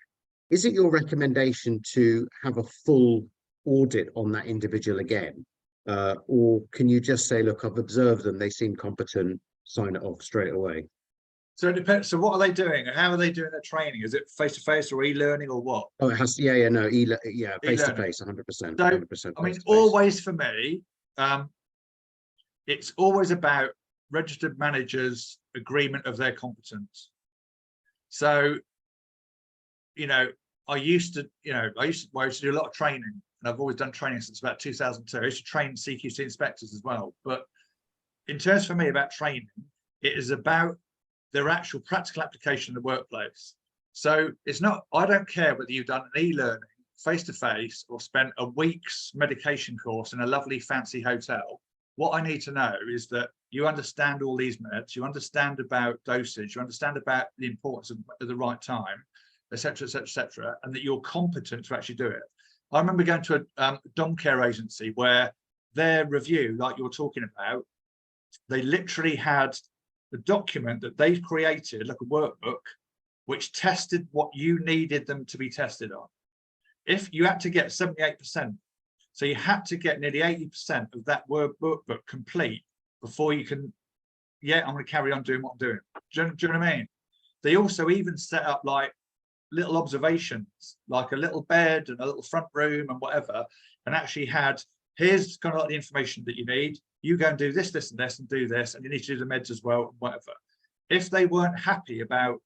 is it your recommendation to have a full audit on that individual again, or can you just say, look, I've observed them, they seem competent, sign it off straight away? So it depends. So what are they doing? How are they doing their training? Is it face to face or e-learning or what? Oh, it has, yeah, no, yeah, face to E-learning. face, 100%, So 100%. I mean, always for me, it's always about registered managers' agreement of their competence. So, you know, I used to do a lot of training, and I've always done training since about 2002. I used to train CQC inspectors as well. But in terms for me about training, it is about their actual practical application in the workplace. So it's not, I don't care whether you've done an e-learning face-to-face or spent a week's medication course in a lovely fancy hotel. What I need to know is that you understand all these meds, you understand about dosage, you understand about the importance of at the right time, etc., etc., etc., and that you're competent to actually do it. I remember going to a dom care agency where their review, like you're talking about, they literally had the document that they've created, like a workbook, which tested what you needed them to be tested on. If you had to get 78%, so you had to get nearly 80% of that workbook complete before you can, yeah, I'm going to carry on doing what I'm doing. Do you know what I mean? They also even set up like little observations, like a little bed and a little front room and whatever, and actually had, here's kind of like the information that you need. You go and do this, this, and this, and do this, and you need to do the meds as well, and whatever. If they weren't happy about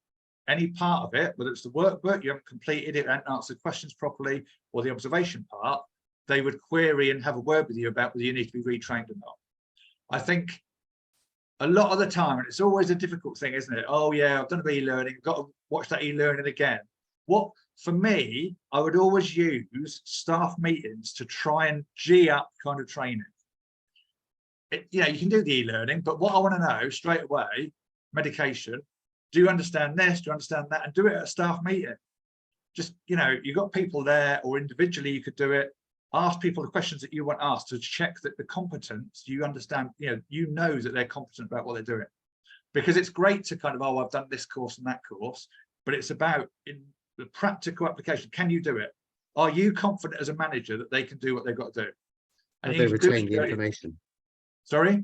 any part of it, whether it's the workbook, you haven't completed it, and answered questions properly, or the observation part, they would query and have a word with you about whether you need to be retrained or not. I think a lot of the time, and it's always a difficult thing, isn't it? Oh yeah, I've done a bit of e-learning, got to watch that e-learning again. What, for me, I would always use staff meetings to try and G up kind of training. You know, you can do the e-learning, but what I want to know straight away, medication, do you understand this, do you understand that, and do it at a staff meeting. Just, you know, you've got people there, or individually you could do it, ask people the questions that you want asked to check that the competence, you understand, you know that they're competent about what they're doing. Because it's great to kind of, oh, I've done this course and that course, but it's about in the practical application. Can you do it? Are you confident as a manager that they can do what they've got to do? And Have they retained the information? Sorry?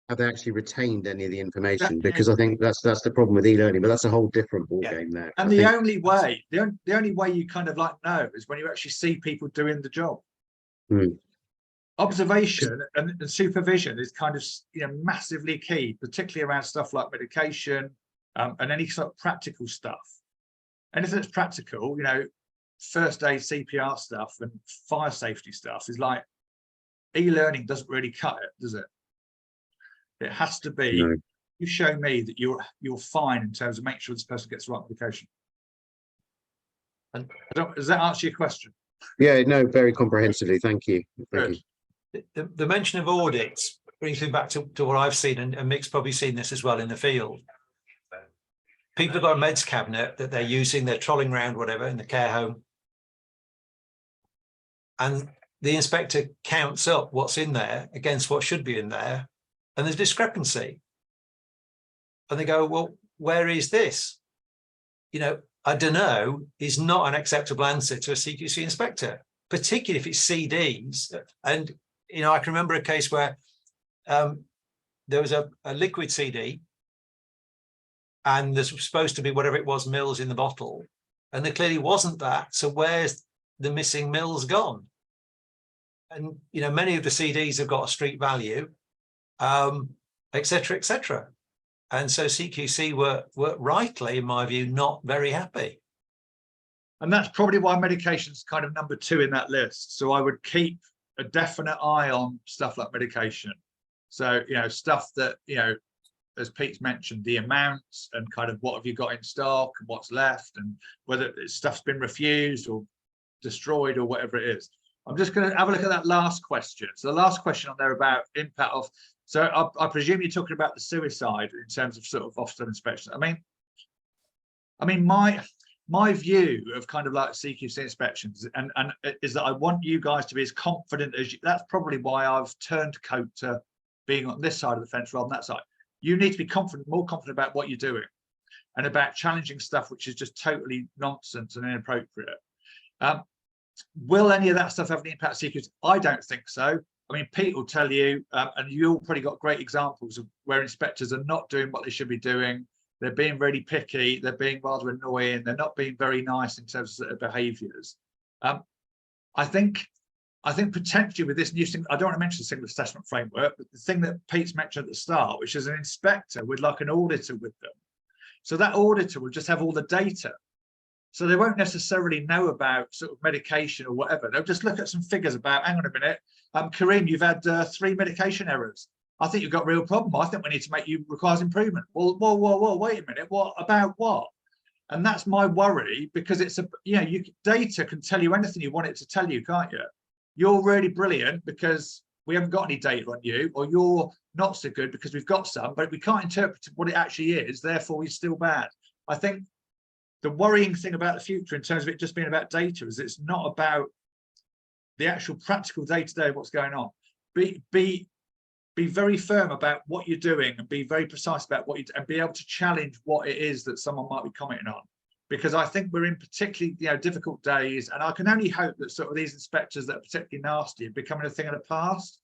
Have they actually retained any of the information? Because I think that's the problem with e-learning, but that's a whole different ball game there. And the only way you kind of like know is when you actually see people doing the job. Observation and supervision is kind of, massively key, particularly around stuff like medication and any sort of practical stuff. Anything that's practical, first aid, CPR stuff and fire safety stuff is like, e-learning doesn't really cut it, does it? It has to be, no. You show me that you're fine in terms of making sure this person gets the right medication. And does that answer your question? Yeah, no, very comprehensively. Thank you. Thank you. The mention of audits brings me back to what I've seen, and Mick's probably seen this as well in the field. People have got a meds cabinet that they're using, they're trolling around, whatever, in the care home. And the inspector counts up what's in there against what should be in there, and there's discrepancy. And they go, well, where is this? I don't know, is not an acceptable answer to a CQC inspector, particularly if it's CDs. And, I can remember a case where there was a liquid CD and there's supposed to be whatever it was, mils in the bottle, and there clearly wasn't that. So where's the missing mils gone? And, many of the CDs have got a street value, et cetera, et cetera. And so CQC were rightly, in my view, not very happy. And that's probably why medication's kind of number 2 in that list. So I would keep a definite eye on stuff like medication. So, stuff that, as Pete's mentioned, the amounts and kind of what have you got in stock and what's left and whether stuff's been refused or destroyed or whatever it is. I'm just going to have a look at that last question. So the last question on there about impact of, so I presume you're talking about the suicide in terms of sort of officer inspection. I mean, my view of kind of like CQC inspections and is that I want you guys to be as confident as you. That's probably why I've turned coat to being on this side of the fence rather than that side. You need to be more confident about what you're doing and about challenging stuff which is just totally nonsense and inappropriate. Will any of that stuff have any impact on CQC? I don't think so. I mean, Pete will tell you, and you all probably got great examples of where inspectors are not doing what they should be doing, They're being really picky. They're being rather annoying. They're not being very nice in terms of their behaviours. I think potentially with this new thing, I don't want to mention the single assessment framework, but the thing that Pete's mentioned at the start, which is an inspector with like an auditor with them. So that auditor will just have all the data. So they won't necessarily know about sort of medication or whatever. They'll just look at some figures about, hang on a minute, Kareem, you've had 3 medication errors. I think you've got a real problem. I think we need to make you requires improvement. Well, whoa, wait a minute. What about what? And that's my worry, because it's data can tell you anything you want it to tell you, can't you? You're really brilliant because we haven't got any data on you, or you're not so good because we've got some, but we can't interpret what it actually is. Therefore, you're still bad. I think the worrying thing about the future in terms of it just being about data is it's not about the actual practical day-to-day of what's going on. Be very firm about what you're doing and be very precise about what you do, and be able to challenge what it is that someone might be commenting on. Because I think we're in particularly difficult days, and I can only hope that sort of these inspectors that are particularly nasty are becoming a thing of the past.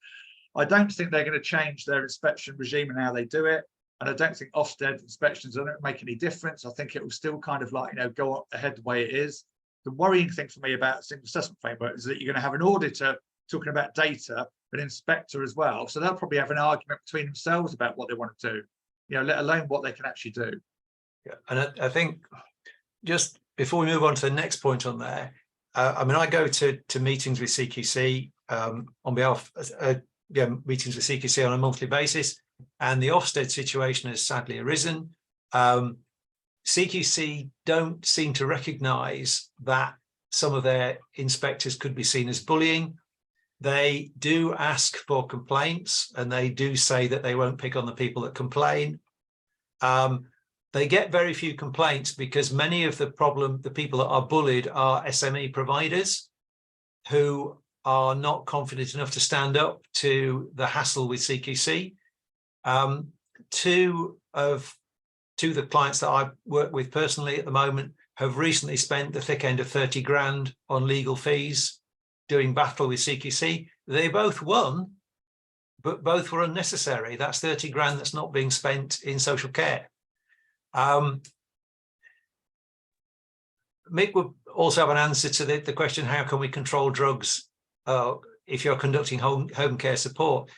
I don't think they're going to change their inspection regime and how they do it. And I don't think Ofsted inspections don't make any difference. I think it will still kind of like, go ahead the way it is. The worrying thing for me about single assessment framework is that you're going to have an auditor talking about data, an inspector as well. So they'll probably have an argument between themselves about what they want to do, let alone what they can actually do. Yeah, and I think just before we move on to the next point on there, I go to meetings with CQC on behalf meetings with CQC on a monthly basis, and the Ofsted situation has sadly arisen. CQC don't seem to recognise that some of their inspectors could be seen as bullying. They do ask for complaints, and they do say that they won't pick on the people that complain. They get very few complaints because many of the people that are bullied are SME providers who are not confident enough to stand up to the hassle with CQC. Two of the clients that I work with personally at the moment have recently spent the thick end of 30 grand on legal fees doing battle with CQC. They both won, but both were unnecessary. That's 30 grand that's not being spent in social care. Mick would also have an answer to the question, how can we control drugs if you're conducting home care support?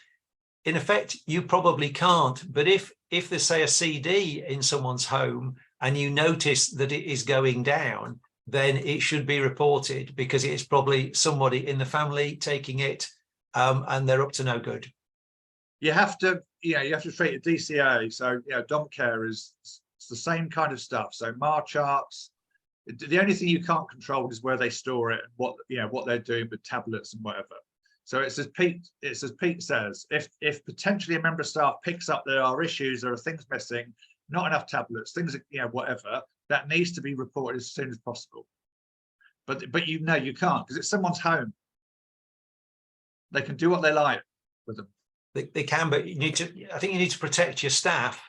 In effect, you probably can't, but if there's, say, a CD in someone's home and you notice that it is going down, then it should be reported, because it's probably somebody in the family taking it and they're up to no good. You have to treat a DCA. So, dom care is the same kind of stuff. So MAR charts, the only thing you can't control is where they store it and what they're doing with tablets and whatever. So it's as Pete says, if potentially a member of staff picks up there are issues, there are things missing, not enough tablets, things, whatever, that needs to be reported as soon as possible. But you can't, because it's someone's home. They can do what they like with them. They can, but I think you need to protect your staff,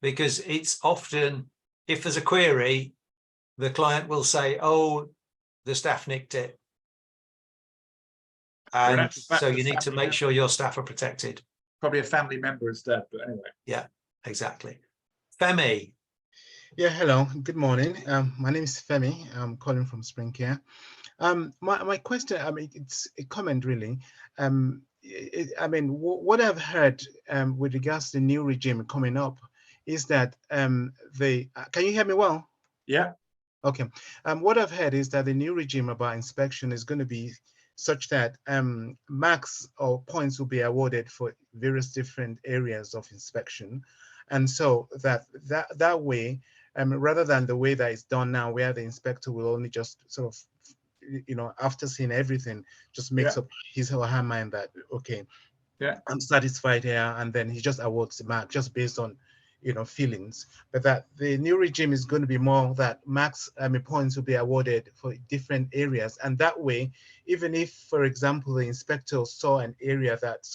because it's often, if there's a query, the client will say, oh, the staff nicked it. And so you need to make sure your staff are protected. Probably a family member instead, but anyway. Yeah, exactly. Femi. Yeah, hello, good morning. My name is Femi. I'm calling from Spring Care. My question, it's a comment really. What I've heard with regards to the new regime coming up is that can you hear me well? Yeah. Okay. What I've heard is that the new regime about inspection is going to be such that marks or points will be awarded for various different areas of inspection, and so that way, rather than the way that it's done now, where the inspector will only just sort of, after seeing everything, just makes up his or her mind that, okay, I'm satisfied here, and then he just awards the mark just based on feelings. But that the new regime is going to be more that marks points will be awarded for different areas, and that way, even if, for example, the inspector saw an area that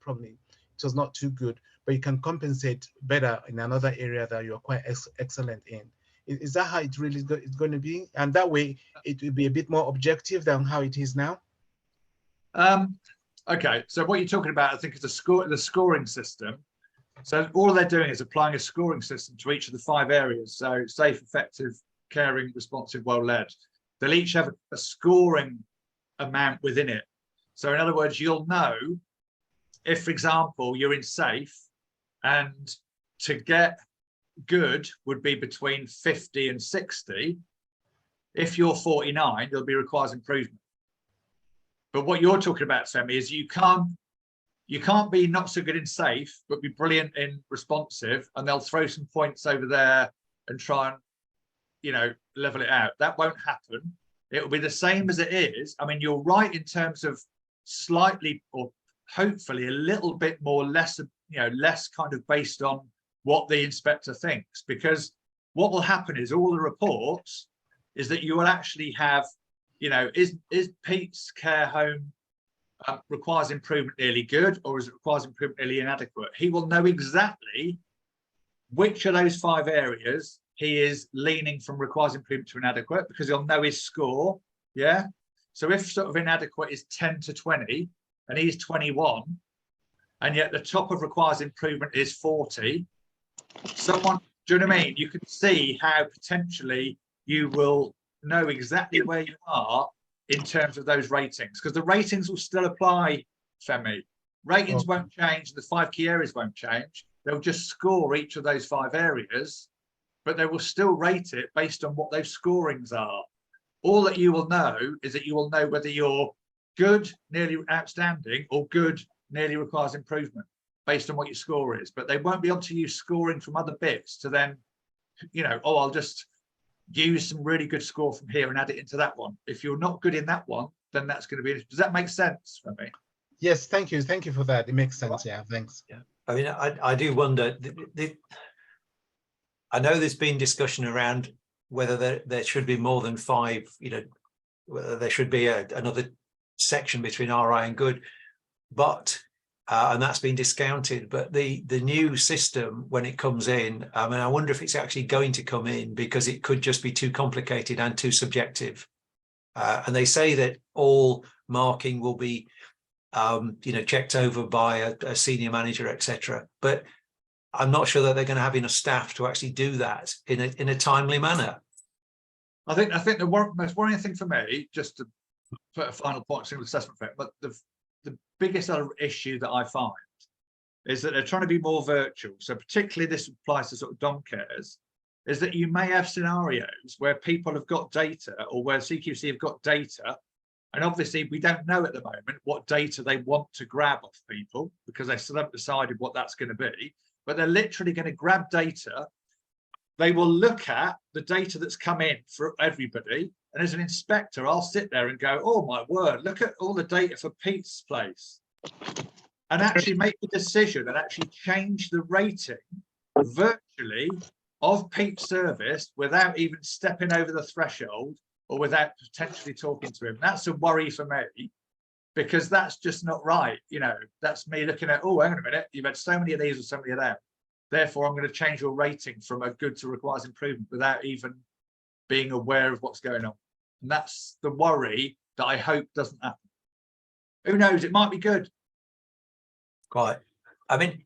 probably it was not too good, but you can compensate better in another area that you're quite excellent in. Is that how it really is going to be? And that way it will be a bit more objective than how it is now? Okay, so what you're talking about, I think, is the scoring system. So all they're doing is applying a scoring system to each of the 5 areas. So safe, effective, caring, responsive, well led. They'll each have a scoring amount within it. So in other words, you'll know if, for example, you're in safe, and to get good would be between 50 and 60. If you're 49, there'll be requires improvement. But what you're talking about, Femi, is you can't be not so good in safe, but be brilliant in responsive, and they'll throw some points over there and try and, you know, level it out. That won't happen. It will be the same as it is. I mean, you're right in terms of slightly, or hopefully a little bit more less, you know, less kind of based on what the inspector thinks, because what will happen is all the reports is that you will actually have, you know, is Pete's care home requires improvement nearly good, or is it requires improvement nearly inadequate? He will know exactly which of those 5 areas he is leaning from requires improvement to inadequate, because he'll know his score. Yeah. So if sort of inadequate is 10 to 20 and he's 21, and yet the top of requires improvement is 40, someone, do you know what I mean? You can see how potentially you will know exactly where you are in terms of those ratings, because the ratings will still apply, Femi. Ratings won't change, the 5 key areas won't change. They'll just score each of those 5 areas, but they will still rate it based on what those scorings are. All that you will know is that you will know whether you're good, nearly outstanding, or good, nearly requires improvement, based on what your score is. But they won't be able to use scoring from other bits to then, you know, oh, I'll just use some really good score from here and add it into that one. If you're not good in that one, then that's going to be, does that make sense for me? Yes, thank you for that. It makes sense. Yeah, thanks. Yeah, I mean, I do wonder, I know there's been discussion around whether there should be more than 5, you know, whether there should be another section between RI and good, but and that's been discounted. But the new system, when it comes in, I mean, I wonder if it's actually going to come in, because it could just be too complicated and too subjective. And they say that all marking will be, you know, checked over by a senior manager, etc. But I'm not sure that they're going to have enough staff to actually do that in a timely manner. I think the most worrying thing for me, just to put a final point, single assessment for it, but the biggest other issue that I find is that they're trying to be more virtual. So particularly this applies to sort of dom cares, is that you may have scenarios where people have got data, or where CQC have got data, and obviously we don't know at the moment what data they want to grab off people, because they still haven't decided what that's going to be, but they're literally going to grab data. They will look at the data that's come in for everybody, and as an inspector, I'll sit there and go, oh my word, look at all the data for Pete's place, and actually make the decision and actually change the rating virtually of Pete's service without even stepping over the threshold, or without potentially talking to him. That's a worry for me, because that's just not right. You know, that's me looking at, oh, hang on a minute, you've had so many of these or so many of them, therefore I'm going to change your rating from a good to requires improvement without even being aware of what's going on. And that's the worry that I hope doesn't happen. Who knows, it might be good. Quite. I mean,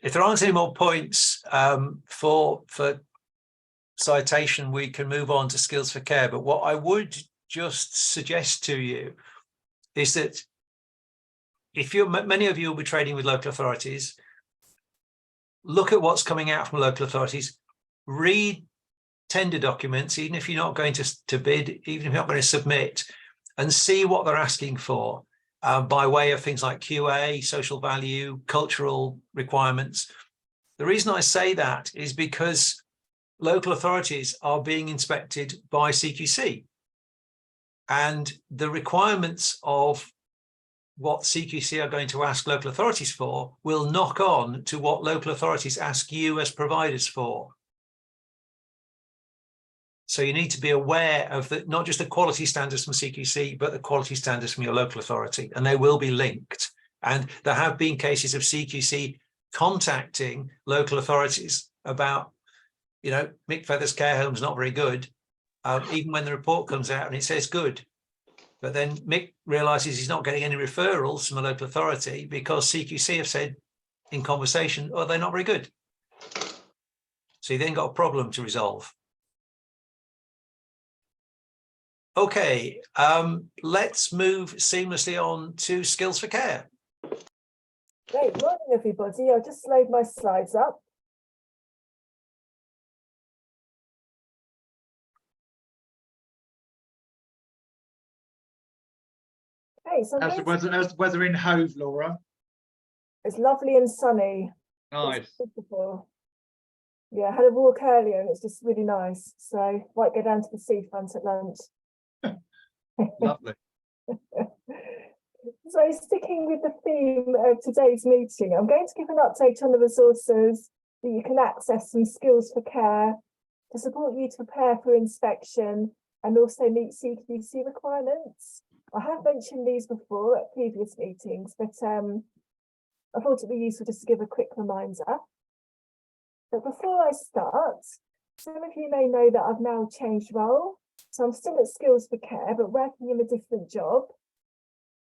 if there aren't any more points for citation, we can move on to skills for care. But what I would just suggest to you is that if many of you will be trading with local authorities, look at what's coming out from local authorities, read tender documents, even if you're not going to bid, even if you're not going to submit, and see what they're asking for by way of things like QA, social value, cultural requirements. The reason I say that is because local authorities are being inspected by CQC, and the requirements of what CQC are going to ask local authorities for will knock on to what local authorities ask you as providers for. So you need to be aware of not just the quality standards from CQC, but the quality standards from your local authority, and they will be linked. And there have been cases of CQC contacting local authorities about, you know, Mick Feather's care home's not very good, even when the report comes out and it says good. But then Mick realises he's not getting any referrals from a local authority because CQC have said in conversation, or they're not very good. So you then got a problem to resolve. Okay, let's move seamlessly on to skills for care. Great morning, everybody. I'll just load my slides up. Okay, so How's the weather in Hove, Laura? it's lovely and sunny. Nice. It's beautiful. Yeah, I had a walk earlier and it's just really nice. So might go down to the seafront at lunch. Lovely. So sticking with the theme of today's meeting, I'm going to give an update on the resources that you can access from Skills for Care to support you to prepare for inspection and also meet CQC requirements. I have mentioned these before at previous meetings, but I thought it'd be useful just to give a quick reminder. But before I start, some of you may know that I've now changed role. So I'm still at Skills for Care, but working in a different job.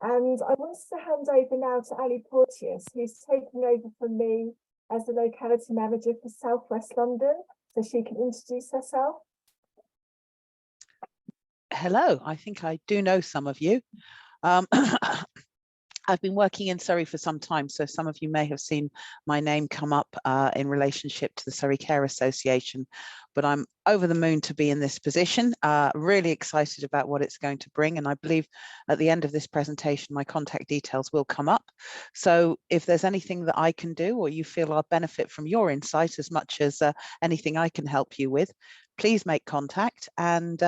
And I wanted to hand over now to Ali Porteous, who's taking over from me as the locality manager for South West London, so she can introduce herself. Hello, I think I do know some of you. I've been working in Surrey for some time, so some of you may have seen my name come up in relationship to the Surrey Care Association, but I'm over the moon to be in this position, really excited about what it's going to bring, and I believe at the end of this presentation my contact details will come up. So if there's anything that I can do or you feel I'll benefit from your insight as much as anything I can help you with, please make contact, and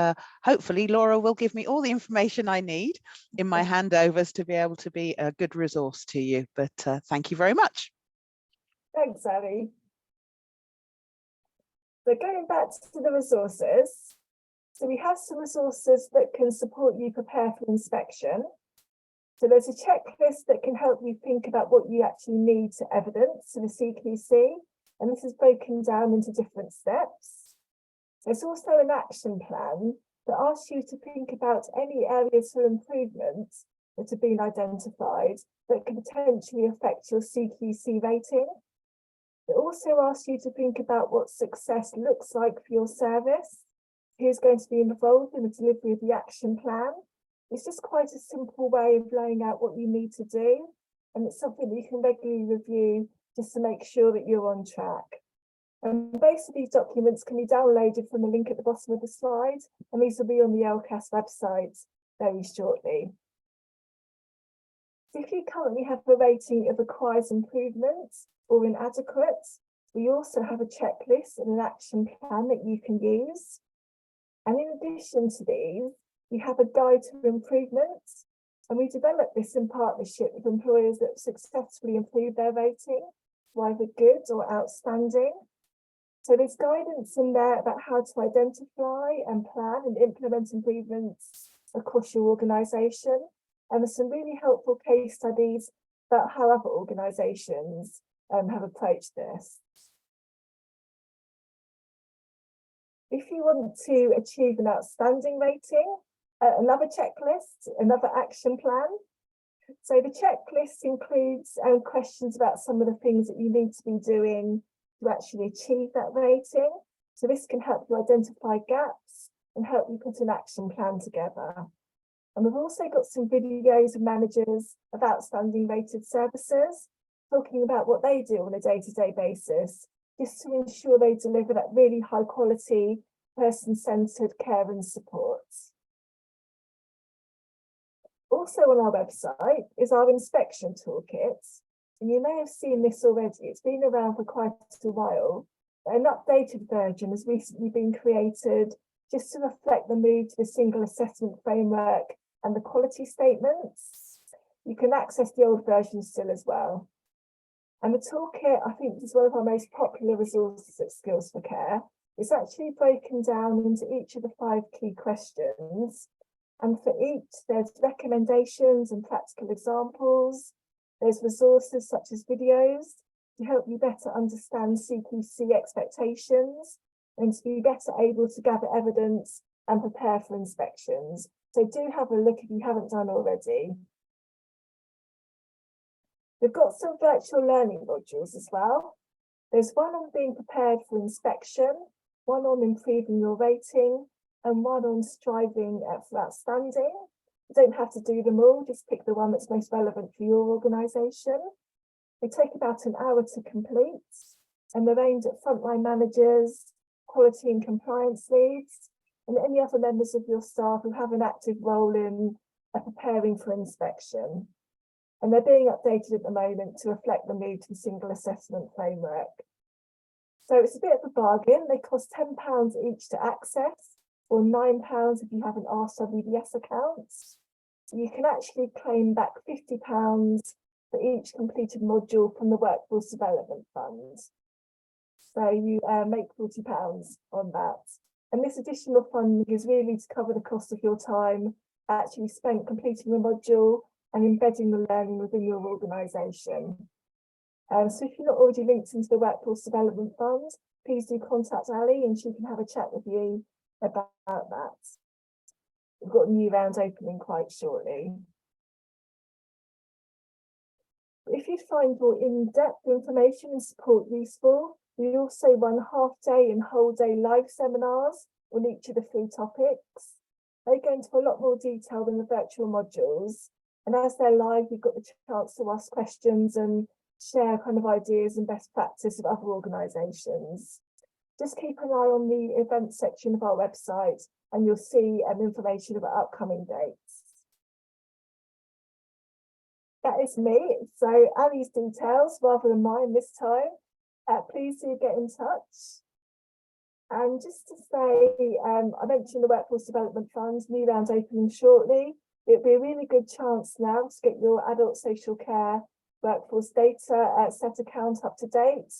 hopefully Laura will give me all the information I need in my handovers to be able to be a good resource to you. But thank you very much. Thanks, Ali. So going back to the resources, so we have some resources that can support you prepare for inspection. So there's a checklist that can help you think about what you actually need to evidence to the CQC, and this is broken down into different steps. There's also an action plan that asks you to think about any areas for improvement that have been identified that could potentially affect your CQC rating. It also asks you to think about what success looks like for your service, who's going to be involved in the delivery of the action plan. It's just quite a simple way of laying out what you need to do, and it's something that you can regularly review just to make sure that you're on track. And both of these documents can be downloaded from the link at the bottom of the slide, and these will be on the LCaS website very shortly. If you currently have a rating of requires improvement or inadequate, we also have a checklist and an action plan that you can use. And in addition to these, we have a guide to improvement, and we developed this in partnership with employers that have successfully improved their rating to either good or outstanding. So there's guidance in there about how to identify and plan and implement improvements across your organisation. And there's some really helpful case studies about how other organisations have approached this. If you want to achieve an outstanding rating, another checklist, another action plan. So the checklist includes questions about some of the things that you need to be doing to actually achieve that rating. So this can help you identify gaps and help you put an action plan together. And we've also got some videos of managers of outstanding rated services talking about what they do on a day-to-day basis, just to ensure they deliver that really high quality, person-centered care and support. Also on our website is our inspection toolkit. And you may have seen this already, it's been around for quite a while. An updated version has recently been created just to reflect the move to the single assessment framework and the quality statements. You can access the old version still as well. And the toolkit, I think, is one of our most popular resources at Skills for Care. It's actually broken down into each of the 5 key questions. And for each, there's recommendations and practical examples. There's resources such as videos to help you better understand CQC expectations and to be better able to gather evidence and prepare for inspections. So do have a look if you haven't done already. We've got some virtual learning modules as well. There's one on being prepared for inspection, one on improving your rating, and one on striving for outstanding. You don't have to do them all, just pick the one that's most relevant for your organisation. They take about an hour to complete, and they're aimed at frontline managers, quality and compliance leads, and any other members of your staff who have an active role in preparing for inspection. And they're being updated at the moment to reflect the move to the single assessment framework. So it's a bit of a bargain. They cost £10 each to access, or £9 if you have an RWDS account. So you can actually claim back £50 for each completed module from the Workforce Development Fund. So you make £40 on that. And this additional funding is really to cover the cost of your time actually spent completing the module and embedding the learning within your organisation. So if you're not already linked into the Workforce Development Fund, please do contact Ali and she can have a chat with you about that. We've got a new round opening quite shortly. If you find more in-depth information and support useful, we also run half-day and whole-day live seminars on each of the 3 topics. They go into a lot more detail than the virtual modules. And as they're live, you've got the chance to ask questions and share kind of ideas and best practice of other organisations. Just keep an eye on the events section of our website and you'll see information about upcoming dates. That is me. So Ali's details rather than mine this time. Please do get in touch. And just to say, I mentioned the Workforce Development Fund, new round opening shortly. It'd be a really good chance now to get your adult social care workforce data set account up to date,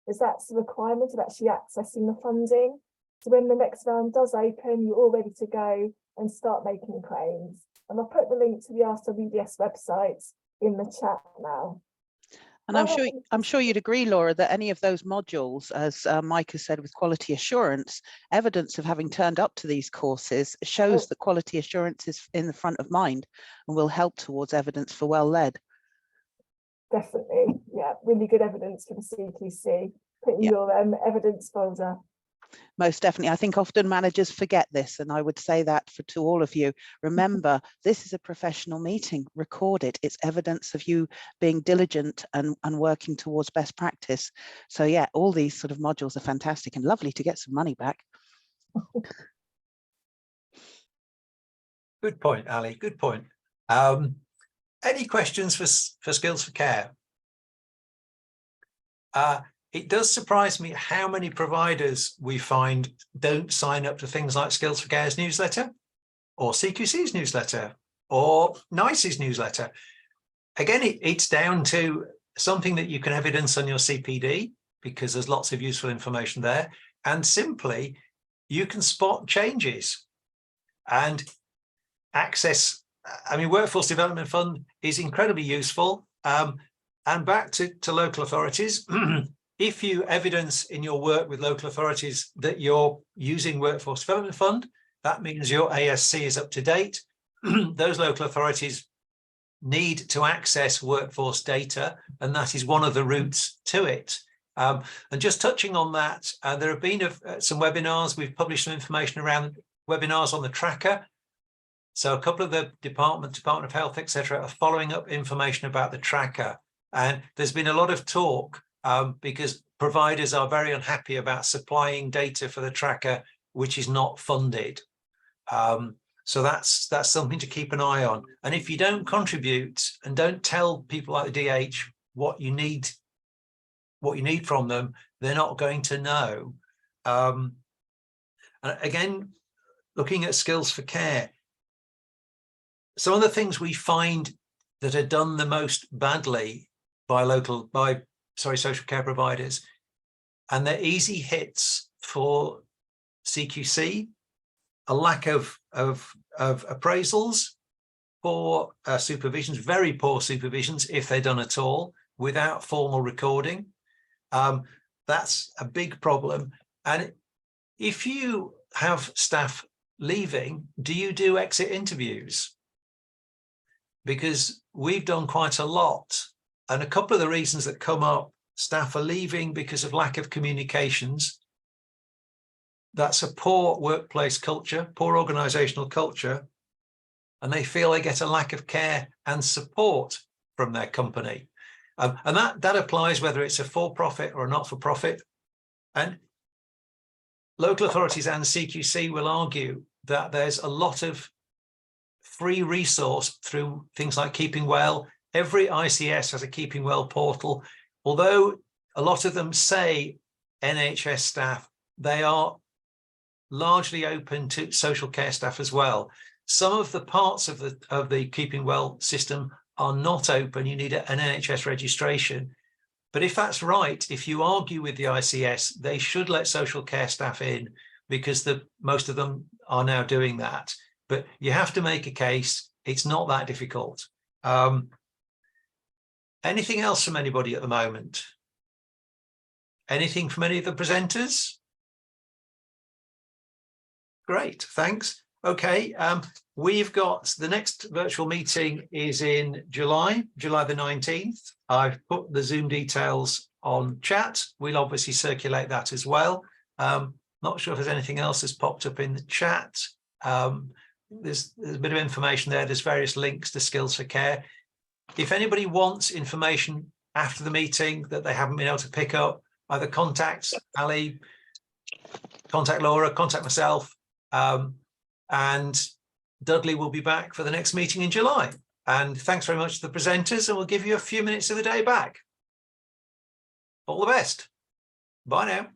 as that's the requirement of actually accessing the funding. So when the next round does open, you're all ready to go and start making claims. And I'll put the link to the RWDS website in the chat now. And I'm sure you'd agree, Laura, that any of those modules, as Mike has said, with quality assurance, evidence of having turned up to these courses shows that quality assurance is in the front of mind and will help towards evidence for well-led. Definitely, yeah, really good evidence for the CQC. Put in your evidence folder. Most definitely. I think often managers forget this, and I would say that to all of you. Remember, this is a professional meeting. Record it. It's evidence of you being diligent and working towards best practice. So yeah, all these sort of modules are fantastic and lovely to get some money back. Good point, Ali. Good point. Any questions for Skills for Care? It does surprise me how many providers we find don't sign up to things like Skills for Care's newsletter or CQC's newsletter or NICE's newsletter. Again, it's down to something that you can evidence on your CPD because there's lots of useful information there. And simply, you can spot changes and access. I mean, Workforce Development Fund is incredibly useful. And back to local authorities. If you evidence in your work with local authorities that you're using Workforce Development Fund, that means your ASC is up to date. Those local authorities need to access workforce data, and that is one of the routes to it. And just touching on that, there have been some webinars. We've published some information around webinars on the tracker. So a couple of the Department of Health, etc., are following up information about the tracker. And there's been a lot of talk because providers are very unhappy about supplying data for the tracker, which is not funded. So that's something to keep an eye on. And if you don't contribute and don't tell people like the DH what you need from them, they're not going to know. And again, looking at Skills for Care, some of the things we find that are done the most badly by social care providers, and they're easy hits for CQC, a lack of appraisals, poor supervisions, very poor supervisions if they're done at all without formal recording. That's a big problem. And if you have staff leaving, do you do exit interviews? Because we've done quite a lot And a couple of the reasons that come up, staff are leaving because of lack of communications. That's a poor workplace culture, poor organisational culture, and they feel they get a lack of care and support from their company. And that applies whether it's a for-profit or a not-for-profit. And local authorities and CQC will argue that there's a lot of free resource through things like Keeping Well. Every ICS has a Keeping Well portal. Although a lot of them say NHS staff, they are largely open to social care staff as well. Some of the parts of the Keeping Well system are not open. You need an NHS registration. But if that's right, if you argue with the ICS, they should let social care staff in, because most of them are now doing that. But you have to make a case. It's not that difficult. Anything else from anybody at the moment? Anything from any of the presenters? Great, thanks. Okay, we've got the next virtual meeting is in July the 19th. I've put the Zoom details on chat. We'll obviously circulate that as well. Not sure if there's anything else that's popped up in the chat. There's a bit of information there. There's various links to Skills for Care. If anybody wants information after the meeting that they haven't been able to pick up, either contact Ali, contact Laura, contact myself, and Dudley will be back for the next meeting in July. And thanks very much to the presenters, and we'll give you a few minutes of the day back. All the best. Bye now.